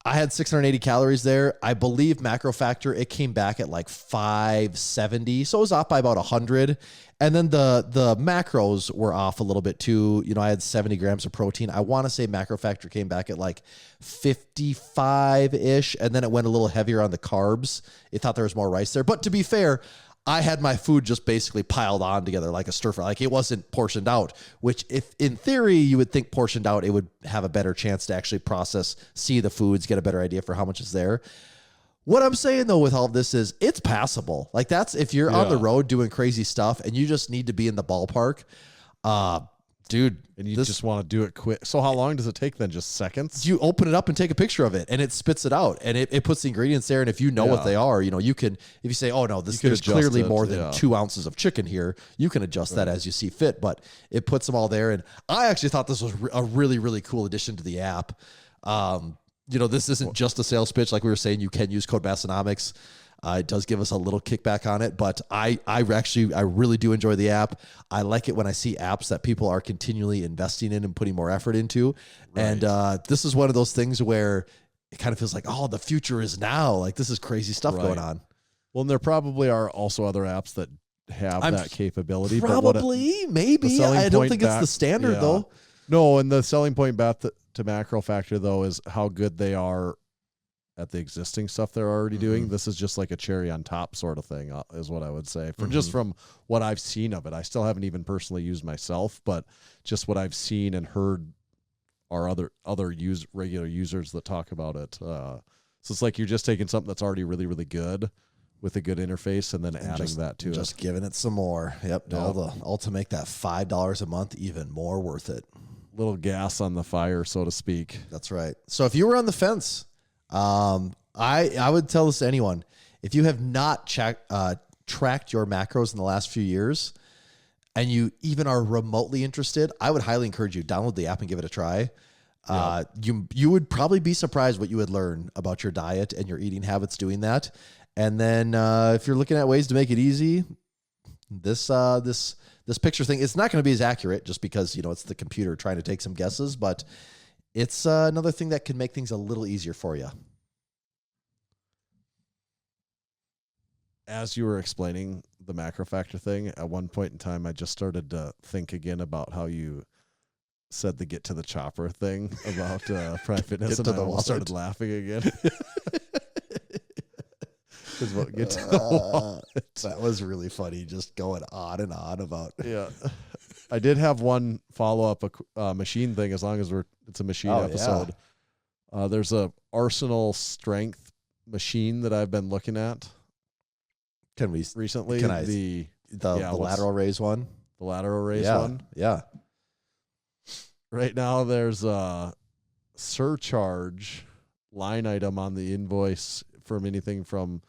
I had 680 calories there. I believe MarcoFactor, it came back at like 570. So it was off by about 100. And then the macros were off a little bit too. You know, I had 70 grams of protein. I want to say MarcoFactor came back at like 55-ish. And then it went a little heavier on the carbs. It thought there was more rice there. But to be fair, I had my food just basically piled on together like a stir fry. Like it wasn't portioned out, which if in theory you would think portioned out, it would have a better chance to actually process, see the foods, get a better idea for how much is there. What I'm saying though with all of this is it's passable. Like that's if you're on the road doing crazy stuff and you just need to be in the ballpark, dude. And you just want to do it quick. So how long does it take then? Just seconds? You open it up and take a picture of it, and it spits it out, and it puts the ingredients there. And if you know what they are, you know, you can, if you say, oh no, there's clearly more than 2 ounces of chicken here, you can adjust that as you see fit, but it puts them all there. And I actually thought this was a really, really cool addition to the app. You know, this isn't just a sales pitch. Like we were saying, you can use code Massenomics. It does give us a little kickback on it, but I really do enjoy the app. I like it when I see apps that people are continually investing in and putting more effort into. Right. And this is one of those things where it kind of feels like, oh, the future is now. Like this is crazy stuff going on. Well, and there probably are also other apps that have that capability. Probably, maybe. I don't think it's the standard though. No, and the selling point back to MarcoFactor though is how good they are at the existing stuff they're already doing. This is just like a cherry on top sort of thing, is what I would say. Just from what I've seen of it. I still haven't even personally used myself, but just what I've seen and heard are other regular users that talk about it. So it's like you're just taking something that's already really, really good with a good interface and then adding that to it. Just giving it some more. Yep. All to make that $5 a month even more worth it. Little gas on the fire, so to speak. That's right. So if you were on the fence, I would tell this to anyone. If you have not tracked your macros in the last few years and you even are remotely interested, I would highly encourage you, download the app and give it a try. You would probably be surprised what you would learn about your diet and your eating habits doing that. And then if you're looking at ways to make it easy, this picture thing, it's not going to be as accurate just because, you know, it's the computer trying to take some guesses, but it's another thing that can make things a little easier for you. As you were explaining the MarcoFactor thing, at one point in time, I just started to think again about how you said the get to the chopper thing about Prime Fitness, and I almost started laughing again. Get to the wallet. That was really funny, just going on and on about. Yeah. I did have one follow-up machine thing, as long as it's a machine episode. Yeah. There's a Arsenal strength machine that I've been looking at. Can we recently? Can I the lateral raise one? The lateral raise one? Yeah. Right now there's a surcharge line item on the invoice from anything from,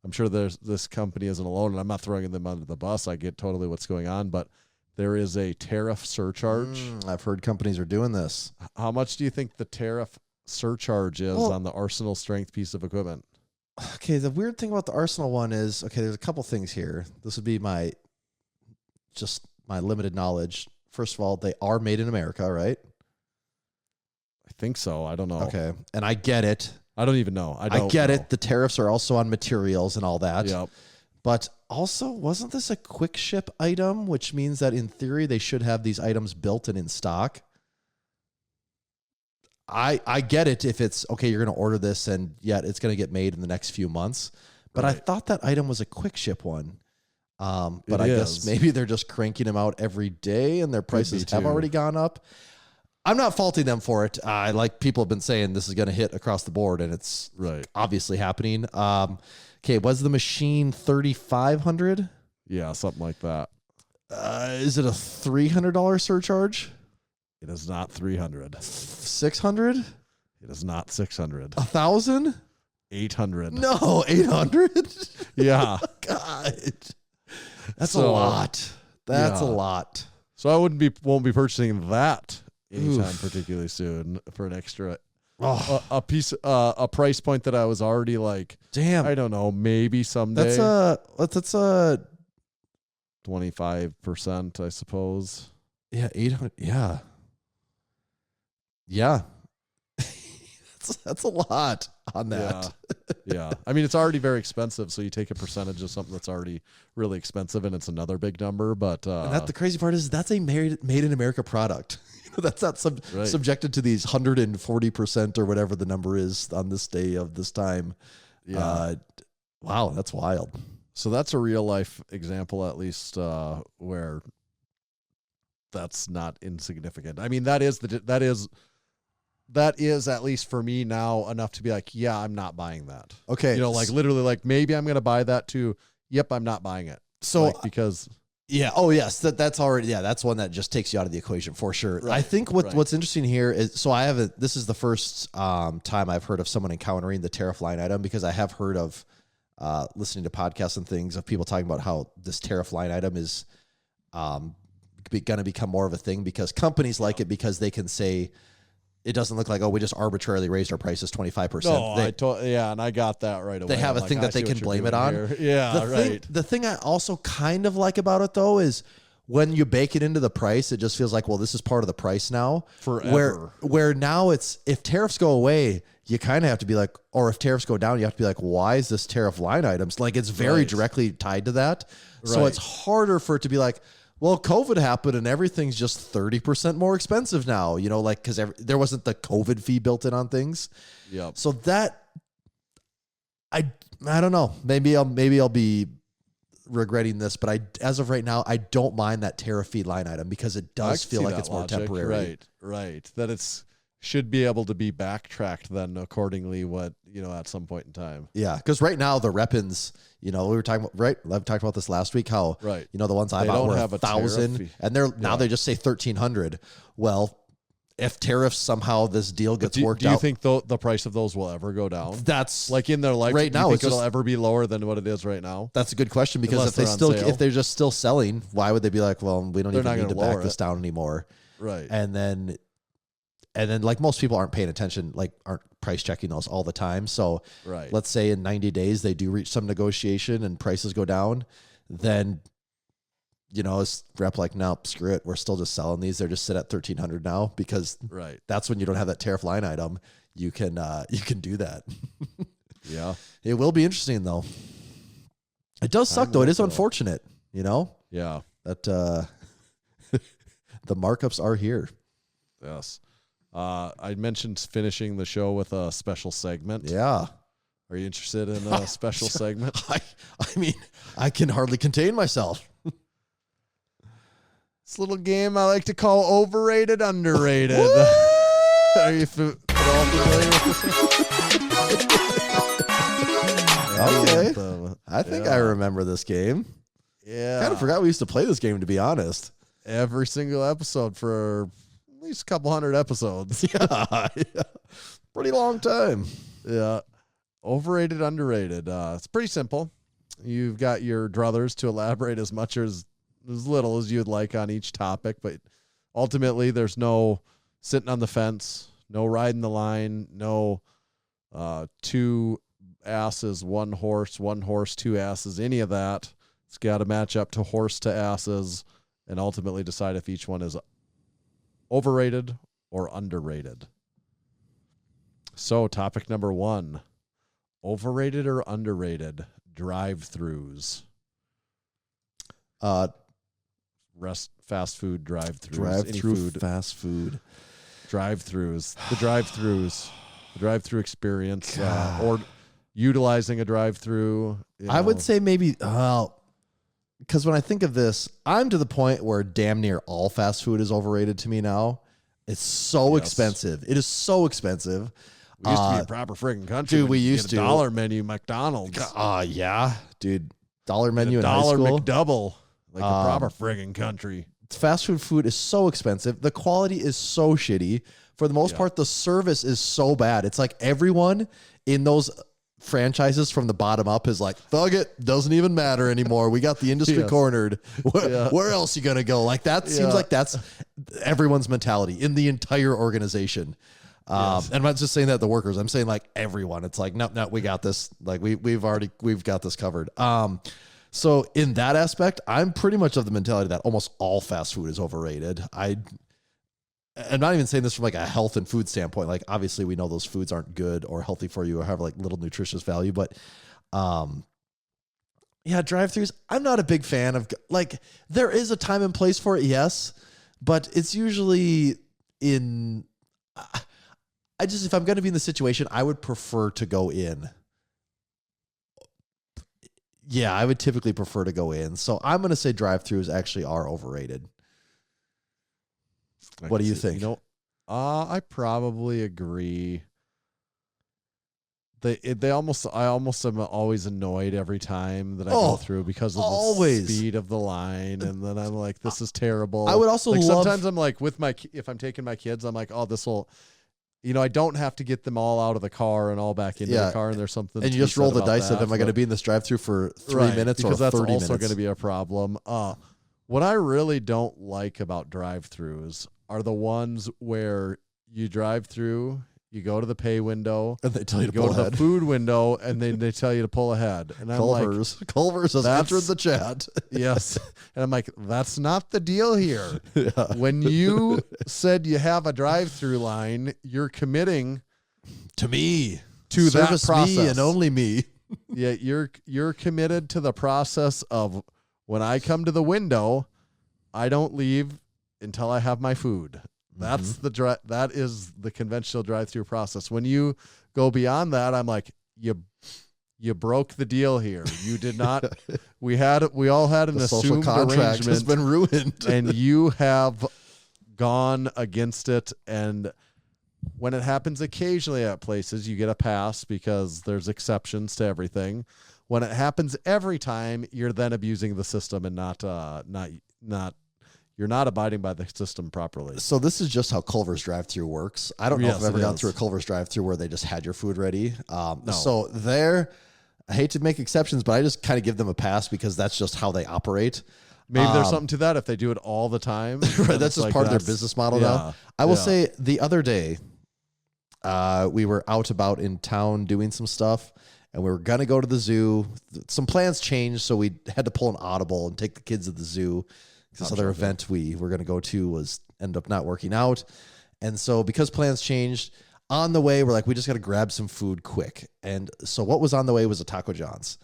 I'm sure this company isn't alone, and I'm not throwing them under the bus. I get totally what's going on, but there is a tariff surcharge. I've heard companies are doing this. How much do you think the tariff surcharge is on the Arsenal strength piece of equipment? Okay, the weird thing about the Arsenal one is, okay, there's a couple things here. This would be my limited knowledge. First of all, they are made in America, right? I think so. I don't know. Okay, and I get it. I don't even know. I get it. The tariffs are also on materials and all that. Yep. But also, wasn't this a quick ship item, which means that in theory they should have these items built and in stock? I get it if it's, okay, you're going to order this and yet it's going to get made in the next few months. But Right. I thought that item was a quick ship one. But I guess is. maybe they're just cranking them out every day and their prices have too. already gone up. I'm not faulting them for it. Like people have been saying, this is going to hit across the board, and it's Right. obviously happening. Okay, was the machine $3,500? Yeah, something like that. Is it a $300 surcharge? It is not 300. $600? It is not 600. $1,000? 800. No, 800? Yeah. God, that's a So, lot. That's a yeah. lot. So I won't be purchasing that anytime Oof. particularly soon for an extra Oh, a price point that I was already like, damn. I don't know, maybe someday. That's a 25%, I suppose. yeah, 800. Yeah. Yeah. That's a lot on that. Yeah. I mean, it's already very expensive, so you take a percentage of something that's already really expensive, and it's another big number. But And that the crazy part is that's a made in America product. That's not Right. subjected to these 140% or whatever the number is on this day of this time. yeah. Wow, that's wild. So that's a real life example, at least, where that's not insignificant. I mean, that is at least for me now enough to be like, yeah, I'm not buying that. Okay. You know, like literally, like maybe I'm going to buy that too. Yep, I'm not buying it. So Like, because yeah. Oh, yes. That's already, that's one that just takes you out of the equation for sure. Right, I think right. what's interesting here is, so this is the first time I've heard of someone encountering the tariff line item, because I have heard of listening to podcasts and things of people talking about how this tariff line item is going to become more of a thing because companies like it because they can say, it doesn't look like, oh, we just arbitrarily raised our prices 25%. no, yeah, and I got that right away. They have I'm a thing I that they see can what you're blame it doing on. here. Yeah, right. The thing I also kind of like about it, though, is when you bake it into the price, it just feels like, well, this is part of the price now. Forever. Where now it's, if tariffs go away, you kind of have to be like, or if tariffs go down, you have to be like, why is this tariff line items? Like, it's very Right. directly tied to that. So Right. it's harder for it to be like, well, COVID happened and everything's just 30% more expensive now, you know, like, because there wasn't the COVID fee built in on things. Yep. So that, I don't know. Maybe I'll be regretting this, but as of right now, I don't mind that tariff fee line item because it I does can feel see like that it's more logic. temporary. Right. That it's should be able to be backtracked then accordingly at some point in time. Yeah, because right now the Reppins, we were talking about, right? I've talked about this last week. How Right. the ones I They bought don't were have a tariff 1,000, fee. and now they just say 1,300. Well, if tariffs somehow this deal gets worked do you out, think the price of those will ever go down? that's Like in their life, Right do you now, think it's it'll just- ever be lower than what it is right now? That's a good question because Unless they're on sale. if they're just still selling, why would they be like, well, we don't They're even not need to gonna back lower this it. down anymore. Right. And then like most people aren't paying attention, like aren't price checking those all the time. So Right. let's say in 90 days they do reach some negotiation and prices go down, then it's rep like, nope, screw it. We're still just selling these. They're just sit at 1,300 now because Right. that's when you don't have that tariff line item. You can do that. Yeah. It will be interesting though. It does suck though. It is unfortunate, Yeah. that the markups are here. Yes. I mentioned finishing the show with a special segment. Yeah. Are you interested in a special segment? I mean, I can hardly contain myself. This little game I like to call overrated, underrated. Are you at all familiar with this? Okay. I think I remember this game. Yeah. Kind of forgot we used to play this game, to be honest. Every single episode for at least a couple hundred episodes. Yeah. Pretty long time. Yeah. Overrated, underrated. It's pretty simple. You've got your druthers to elaborate as much or as little as you'd like on each topic, but ultimately there's no sitting on the fence, no riding the line, no two asses, one horse, two asses, any of that. It's got to match up to horse to asses and ultimately decide if each one is overrated or underrated. So topic number 1, overrated or underrated drive-throughs. Fast food drive-throughs. Drive-through fast food. Drive-throughs. The drive-through experience, or utilizing a drive-through. I would say maybe, because when I think of this, I'm to the point where damn near all fast food is overrated to me now. It's so expensive. It is so expensive. We used to be a proper friggin' country. Dude, we used to. $1 menu McDonald's. Yeah, dude. $1 menu in high $1 school. McDouble. Like a proper friggin' country. Fast food is so expensive. The quality is so shitty. For the most part, the service is so bad. It's like everyone in those franchises from the bottom up is like, thug it, doesn't even matter anymore. We got the industry cornered. Where else you gonna go? Like that seems like that's everyone's mentality in the entire organization. And I'm not just saying that the workers. I'm saying like everyone. It's like, no, we got this. Like we've got this covered. So in that aspect, I'm pretty much of the mentality that almost all fast food is overrated. I'm not even saying this from like a health and food standpoint. Like obviously we know those foods aren't good or healthy for you or have like little nutritious value, but drive-throughs, I'm not a big fan of. Like there is a time and place for it, yes, but it's usually in. If I'm going to be in the situation, I would prefer to go in. Yeah, I would typically prefer to go in. So I'm going to say drive-throughs actually are overrated. What do you think? I probably agree. I almost am always annoyed every time that I go through because of the speed of the line, and then I'm like, this is terrible. I would also sometimes I'm like if I'm taking my kids, I'm like, oh, this will. I don't have to get them all out of the car and all back into the car, and there's something. And you just roll the dice of, am I going to be in this drive-through for 3 minutes or 30 minutes? Because that's also going to be a problem. What I really don't like about drive-throughs are the ones where you drive through, you go to the pay window, and they tell you to go pull ahead. to the food window, and they tell you to pull ahead. And I'm Culver's has entered the chat. Yes. And I'm like, that's not the deal here. When you said you have a drive-through line, you're committing to me, to service that process. Me and only me. Yeah, you're committed to the process of when I come to the window, I don't leave until I have my food. That's that is the conventional drive-through process. When you go beyond that, I'm like, you broke the deal here. You did not. We all had an assumed arrangement has been ruined, and you have gone against it. And when it happens occasionally at places, you get a pass because there's exceptions to everything. When it happens every time, you're then abusing the system and not. You're not abiding by the system properly. So this is just how Culver's drive-thru works. I don't know if I've ever gone through a Culver's drive-thru where they just had your food ready. No. So there, I hate to make exceptions, but I just kind of give them a pass because that's just how they operate. Maybe there's something to that if they do it all the time. Right, that's just part of their business model now. I will say the other day, we were out about in town doing some stuff, and we were going to go to the zoo. Some plans changed, so we had to pull an audible and take the kids to the zoo. This other event we were going to go to ended up not working out. And so because plans changed, on the way, we're like, we just got to grab some food quick. And so what was on the way was a Taco John's.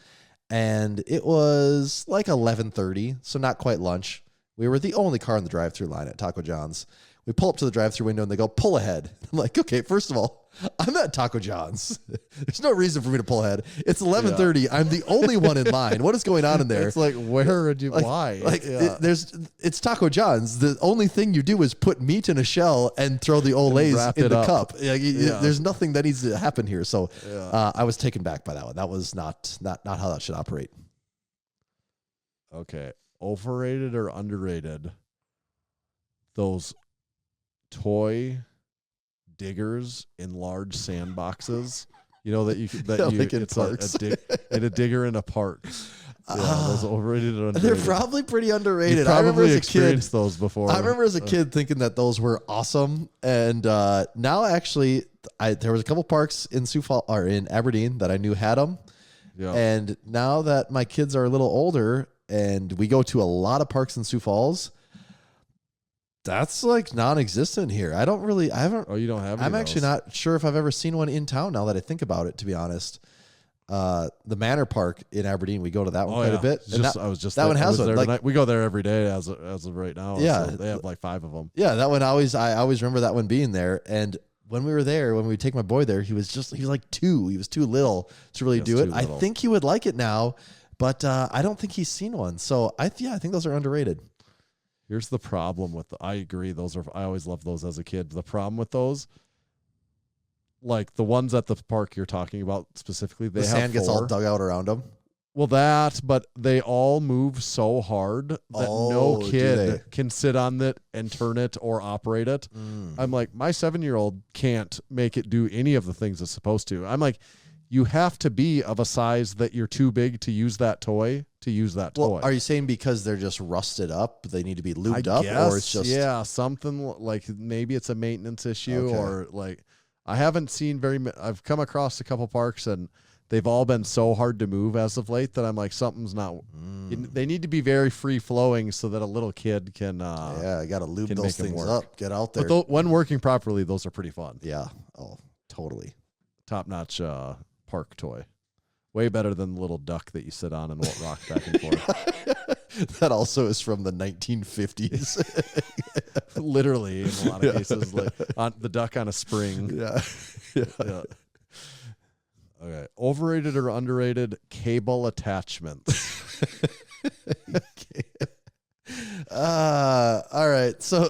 And it was like 11:30, so not quite lunch. We were the only car in the drive-thru line at Taco John's. We pull up to the drive-thru window and they go, pull ahead. I'm like, okay, first of all, I'm at Taco John's. There's no reason for me to pull ahead. It's 11:30. I'm the only one in line. What is going on in there? It's like, where do you, why? It's Taco John's. The only thing you do is put meat in a shell and throw the Olays in the cup. There's nothing that needs to happen here. So I was taken back by that one. That was not how that should operate. Okay. Overrated or underrated? Those toy diggers in large sandboxes You know that you that Yeah, you like in it's parks. a digger in a park. Yeah, those overrated or They're underrated. probably pretty You underrated. I remember probably as a kid. experienced those before. I remember as a kid thinking that those were awesome, and now actually, there was a couple parks in Sioux Falls or in Aberdeen that I knew had them, Yeah. and now that my kids are a little older and we go to a lot of parks in Sioux Falls, that's like non-existent here. I haven't. Oh, you don't have any I'm of actually those. not sure if I've ever seen one in town. Now that I think about it, to be honest. The Manor Park in Aberdeen, we go to that one quite a bit. And I was just that one has one. there Like, tonight. We go there every day as of right now. Yeah. So they have like 5 of them. yeah, that one I always remember that one being there. And when we were there, when we would take my boy there, he was like 2. He was too little to really do it. too I little. think he would like it now, but I don't think he's seen one. So I think those are underrated. Here's the problem with I agree. I always loved those as a kid. The problem with those, like the ones at the park you're talking about specifically, they The have sand gets all 4. dug out around them. Well, but they all move so hard that no Oh, do kid they? can sit on it and turn it or operate it. I'm like, my 7-year-old can't make it do any of the things it's supposed to. I'm like, you have to be of a size that you're too big to use that toy. Well, are you saying because they're just rusted up, they need to be lubed up, or it's just something like maybe it's a maintenance issue Okay. or like I haven't seen I've come across a couple parks and they've all been so hard to move as of late that I'm like something's not. They need to be very free flowing so that a little kid can. I got to lube can those make 'em things work. up. Get out there. But when working properly, those are pretty fun. Yeah. Oh, totally. Top notch park toy. Way better than the little duck that you sit on and rock back and forth. That also is from the 1950s. Literally, in a lot of cases, like on the duck on a spring. Yeah. Yeah. Okay. Overrated or underrated cable attachments? All right. So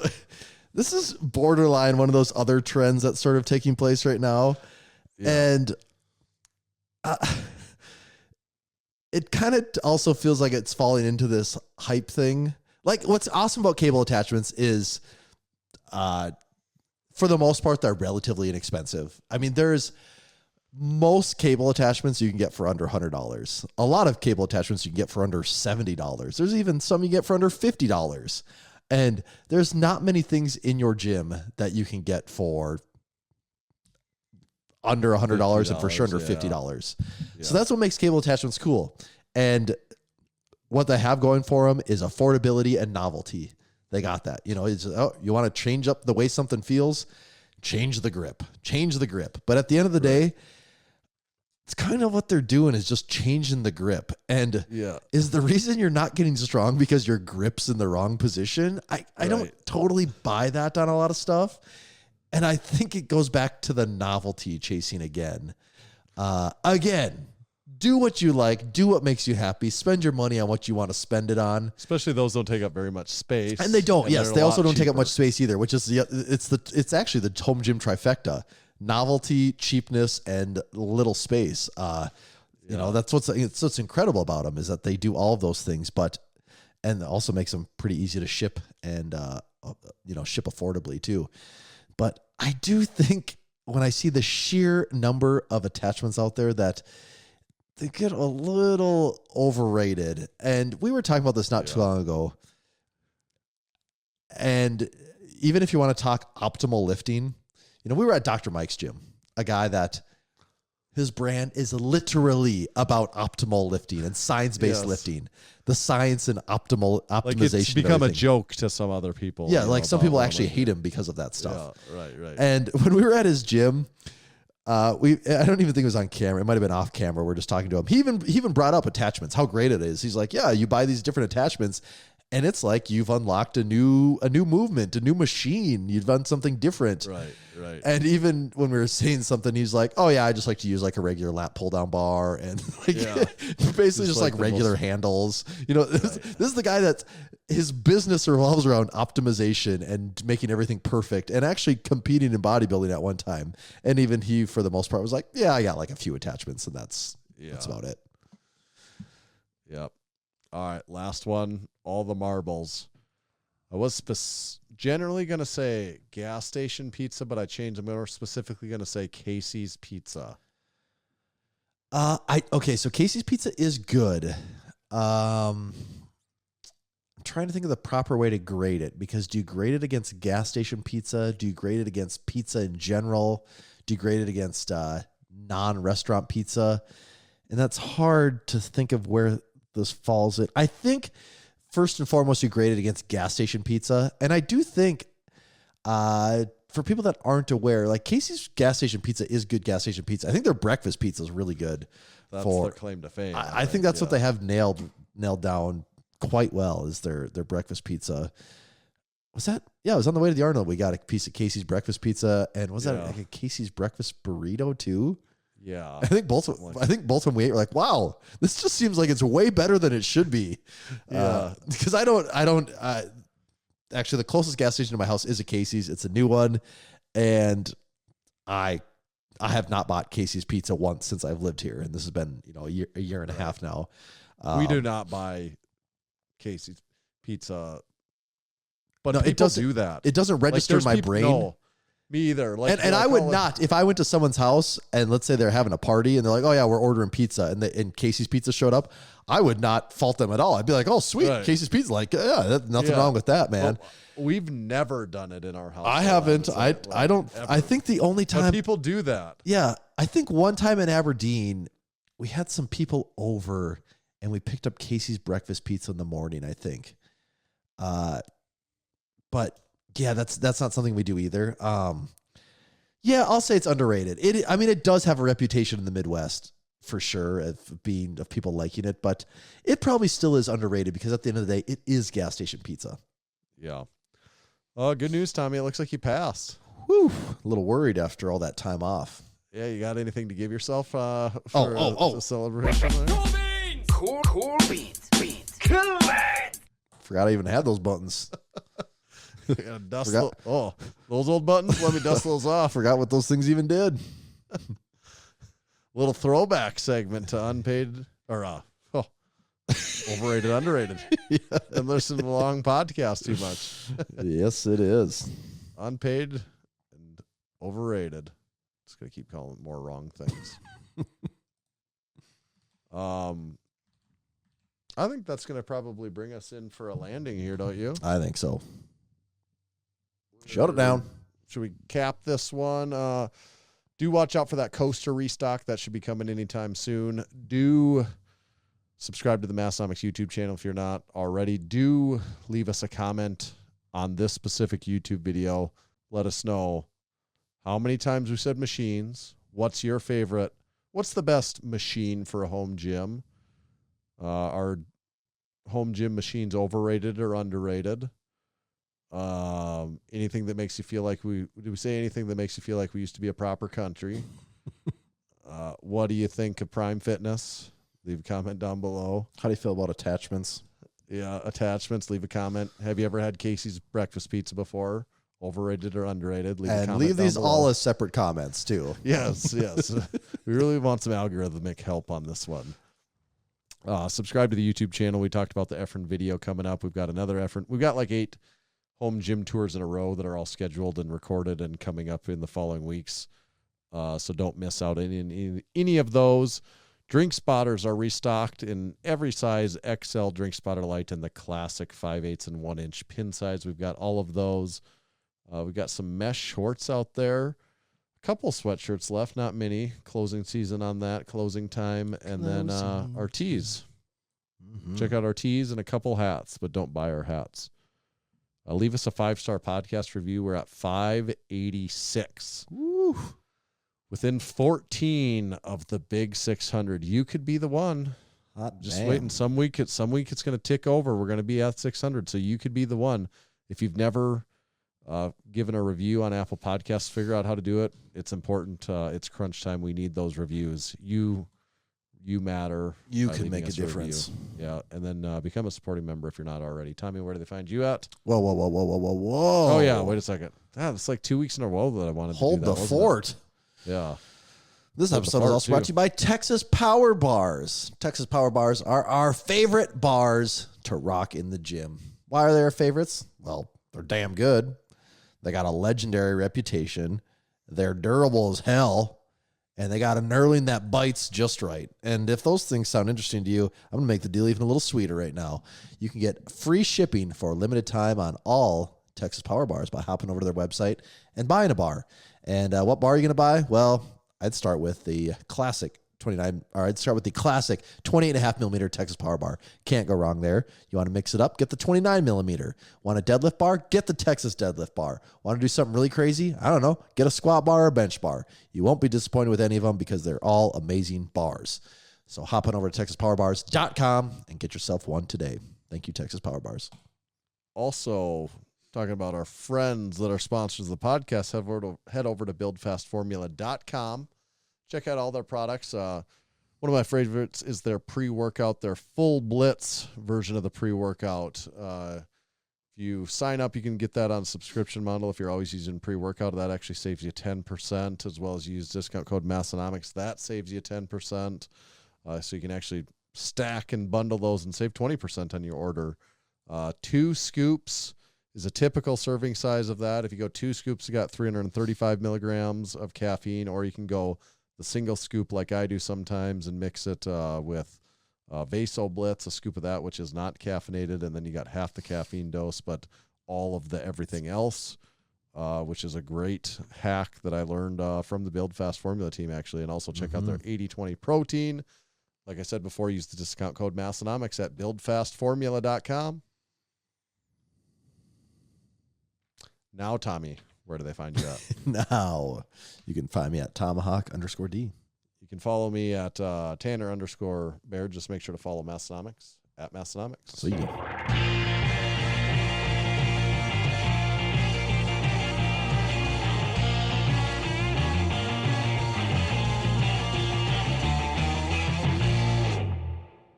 this is borderline one of those other trends that's sort of taking place right now. Yeah. And it kind of also feels like it's falling into this hype thing. Like what's awesome about cable attachments is, for the most part, they're relatively inexpensive. I mean, most cable attachments you can get for under $100. A lot of cable attachments you can get for under $70. There's even some you get for under $50. And there's not many things in your gym that you can get for under $100 and for sure under $50. So that's what makes cable attachments cool. And what they have going for them is affordability and novelty. They got that. You know, you want to change up the way something feels, change the grip. But at the end of the day, it's kind of what they're doing is just changing the grip. And is the reason you're not getting strong because your grip's in the wrong position? I don't totally buy that on a lot of stuff. And I think it goes back to the novelty chasing again. Do what you like. Do what makes you happy. Spend your money on what you want to spend it on. Especially those don't take up very much space. And they don't. Yes, they're they a also lot don't take up cheaper. much space either, which is it's actually the home gym trifecta: novelty, cheapness, and little space. You know, that's what's incredible about them is that they do all of those things, and it also makes them pretty easy to ship and ship affordably too. But I do think when I see the sheer number of attachments out there that they get a little overrated. And we were talking about this not too long ago. And even if you want to talk optimal lifting, we were at Dr. Mike's gym, a guy that his brand is literally about optimal lifting and science-based lifting, the science and optimal optimization. Like it's become a joke to some other people. Yeah, like some people actually hate him because of that stuff. Yeah, right. And when we were at his gym, I don't even think it was on camera. It might have been off camera. We're just talking to him. He even brought up attachments, how great it is. He's like, yeah, you buy these different attachments, and it's like you've unlocked a new movement, a new machine. You've done something different. Right. And even when we were saying something, he's like, oh yeah, I just like to use like a regular lat pull down bar and basically just like regular handles. This is the guy that his business revolves around optimization and making everything perfect and actually competing in bodybuilding at one time. And even he, for the most part, was like, yeah, I got like a few attachments and that's about it. Yep. All right, last one. All the marbles. I was generally going to say gas station pizza, but I changed. I'm more specifically going to say Casey's Pizza. So Casey's Pizza is good. I'm trying to think of the proper way to grade it, because do you grade it against gas station pizza? Do you grade it against pizza in general? Do you grade it against non-restaurant pizza? And that's hard to think of where this falls in. I think first and foremost, you grade it against gas station pizza. And I do think for people that aren't aware, like Casey's gas station pizza is good gas station pizza. I think their breakfast pizza is really good. That's their claim to fame. I think that's what they have nailed down quite well, is their breakfast pizza. Was that? Yeah, it was on the way to the Arnold. We got a piece of Casey's breakfast pizza, and was that like a Casey's breakfast burrito too? Yeah, I think both of them we ate were like, wow, this just seems like it's way better than it should be. Yeah, because I don't. Actually, the closest gas station to my house is a Casey's. It's a new one, and I have not bought Casey's pizza once since I've lived here, and this has been a year and a half now. We do not buy Casey's pizza, but no, people do that. It doesn't register in my brain. No, me either. And I would not, if I went to someone's house and let's say they're having a party and they're like, oh yeah, we're ordering pizza, and Casey's Pizza showed up, I would not fault them at all. I'd be like, oh sweet, right. Casey's Pizza, like nothing wrong with that, man. Well, we've never done it in our house. I haven't. I don't. Ever. I think the only time people do that. Yeah, I think one time in Aberdeen, we had some people over and we picked up Casey's breakfast pizza in the morning, I think. But yeah, that's not something we do either. Yeah, I'll say it's underrated. It does have a reputation in the Midwest for sure of people liking it, but it probably still is underrated because at the end of the day, it is gas station pizza. Yeah. Oh, good news, Tommy. It looks like you passed. Whew. A little worried after all that time off. Yeah, you got anything to give yourself for a celebration? Cool beans. Cool beans. Forgot I even had those buttons. Dust those old buttons. Let me dust those off. Forgot what those things even did. Little throwback segment to unpaid or overrated, underrated. Yeah. And listen to the long podcast too much. Yes, it is. Unpaid and overrated. Just gonna keep calling it more wrong things. I think that's gonna probably bring us in for a landing here, don't you? I think so. Shut it down. Should we cap this one? Do watch out for that coaster restock. That should be coming anytime soon. Do subscribe to the Massenomics YouTube channel if you're not already. Do leave us a comment on this specific YouTube video. Let us know how many times we said machines. What's your favorite? What's the best machine for a home gym? Are home gym machines overrated or underrated? Anything that makes you feel like did we say anything that makes you feel like we used to be a proper country? What do you think of Prime Fitness? Leave a comment down below. How do you feel about attachments? Yeah, attachments. Leave a comment. Have you ever had Casey's breakfast pizza before? Overrated or underrated? Leave a comment leave these down below. all as separate comments too. Yes. We really want some algorithmic help on this one. Subscribe to the YouTube channel. We talked about the Efron video coming up. We've got another Efron. We've got like 8 home gym tours in a row that are all scheduled and recorded and coming up in the following weeks. So don't miss out any of those. Drink spotters are restocked in every size XL drink spotter light and the classic 5/8 and 1 inch pin size. We've got all of those. We've got some mesh shorts out there. A couple sweatshirts left, not many. Closing season on that, closing time. And then our tees. Mm-hmm. Check out our tees and a couple hats, but don't buy our hats. Leave us a 5-star podcast review. We're at 586. Woo. Within 14 of the big 600. You could be the one. Just waiting. Some week it's going to tick over. We're going to be at 600. So you could be the one. If you've never given a review on Apple Podcasts, figure out how to do it. It's important. It's crunch time. We need those reviews. You matter. You can make a difference. Yeah. And then become a supporting member if you're not already. Tommy, where do they find you at? Whoa. Oh, yeah. Wait a second. It's like 2 weeks in a row that I wanted to hold the fort. Yeah. This episode is also brought to you by Texas Power Bars. Texas Power Bars are our favorite bars to rock in the gym. Why are they our favorites? Well, they're damn good. They got a legendary reputation. They're durable as hell. and they got a knurling that bites just right. And if those things sound interesting to you, I'm going to make the deal even a little sweeter right now. You can get free shipping for a limited time on all Texas Power Bars by hopping over to their website and buying a bar. And what bar are you going to buy? Well, I'd start with the classic 28.5 millimeter Texas Power Bar. Can't go wrong there. You want to mix it up? Get the 29 millimeter. Want a deadlift bar? Get the Texas deadlift bar. Want to do something really crazy? I don't know. Get a squat bar or a bench bar. You won't be disappointed with any of them because they're all amazing bars. So hop on over to TexasPowerBars.com and get yourself one today. Thank you, Texas Power Bars. Also, talking about our friends that are sponsors of the podcast, head over to buildfastformula.com. Check out all their products. One of my favorites is their pre-workout, their full blitz version of the pre-workout. If you sign up, you can get that on a subscription model. If you're always using pre-workout, that actually saves you 10%, as well as you use discount code Massenomics. That saves you 10%. So you can actually stack and bundle those and save 20% on your order. 2 scoops is a typical serving size of that. If you go 2 scoops, you got 335 milligrams of caffeine, or you can go the single scoop like I do sometimes and mix it with Vaso Blitz, a scoop of that, which is not caffeinated, and then you got half the caffeine dose, but all of the everything else, which is a great hack that I learned from the Build Fast Formula team, actually. And also check out their 80/20 protein. Like I said before, use the discount code Massenomics at buildfastformula.com. Now, Tommy, where do they find you at? Now, you can find me at Tomahawk_D. You can follow me at Tanner_Baird. Just make sure to follow Massenomics at Massenomics. So you do.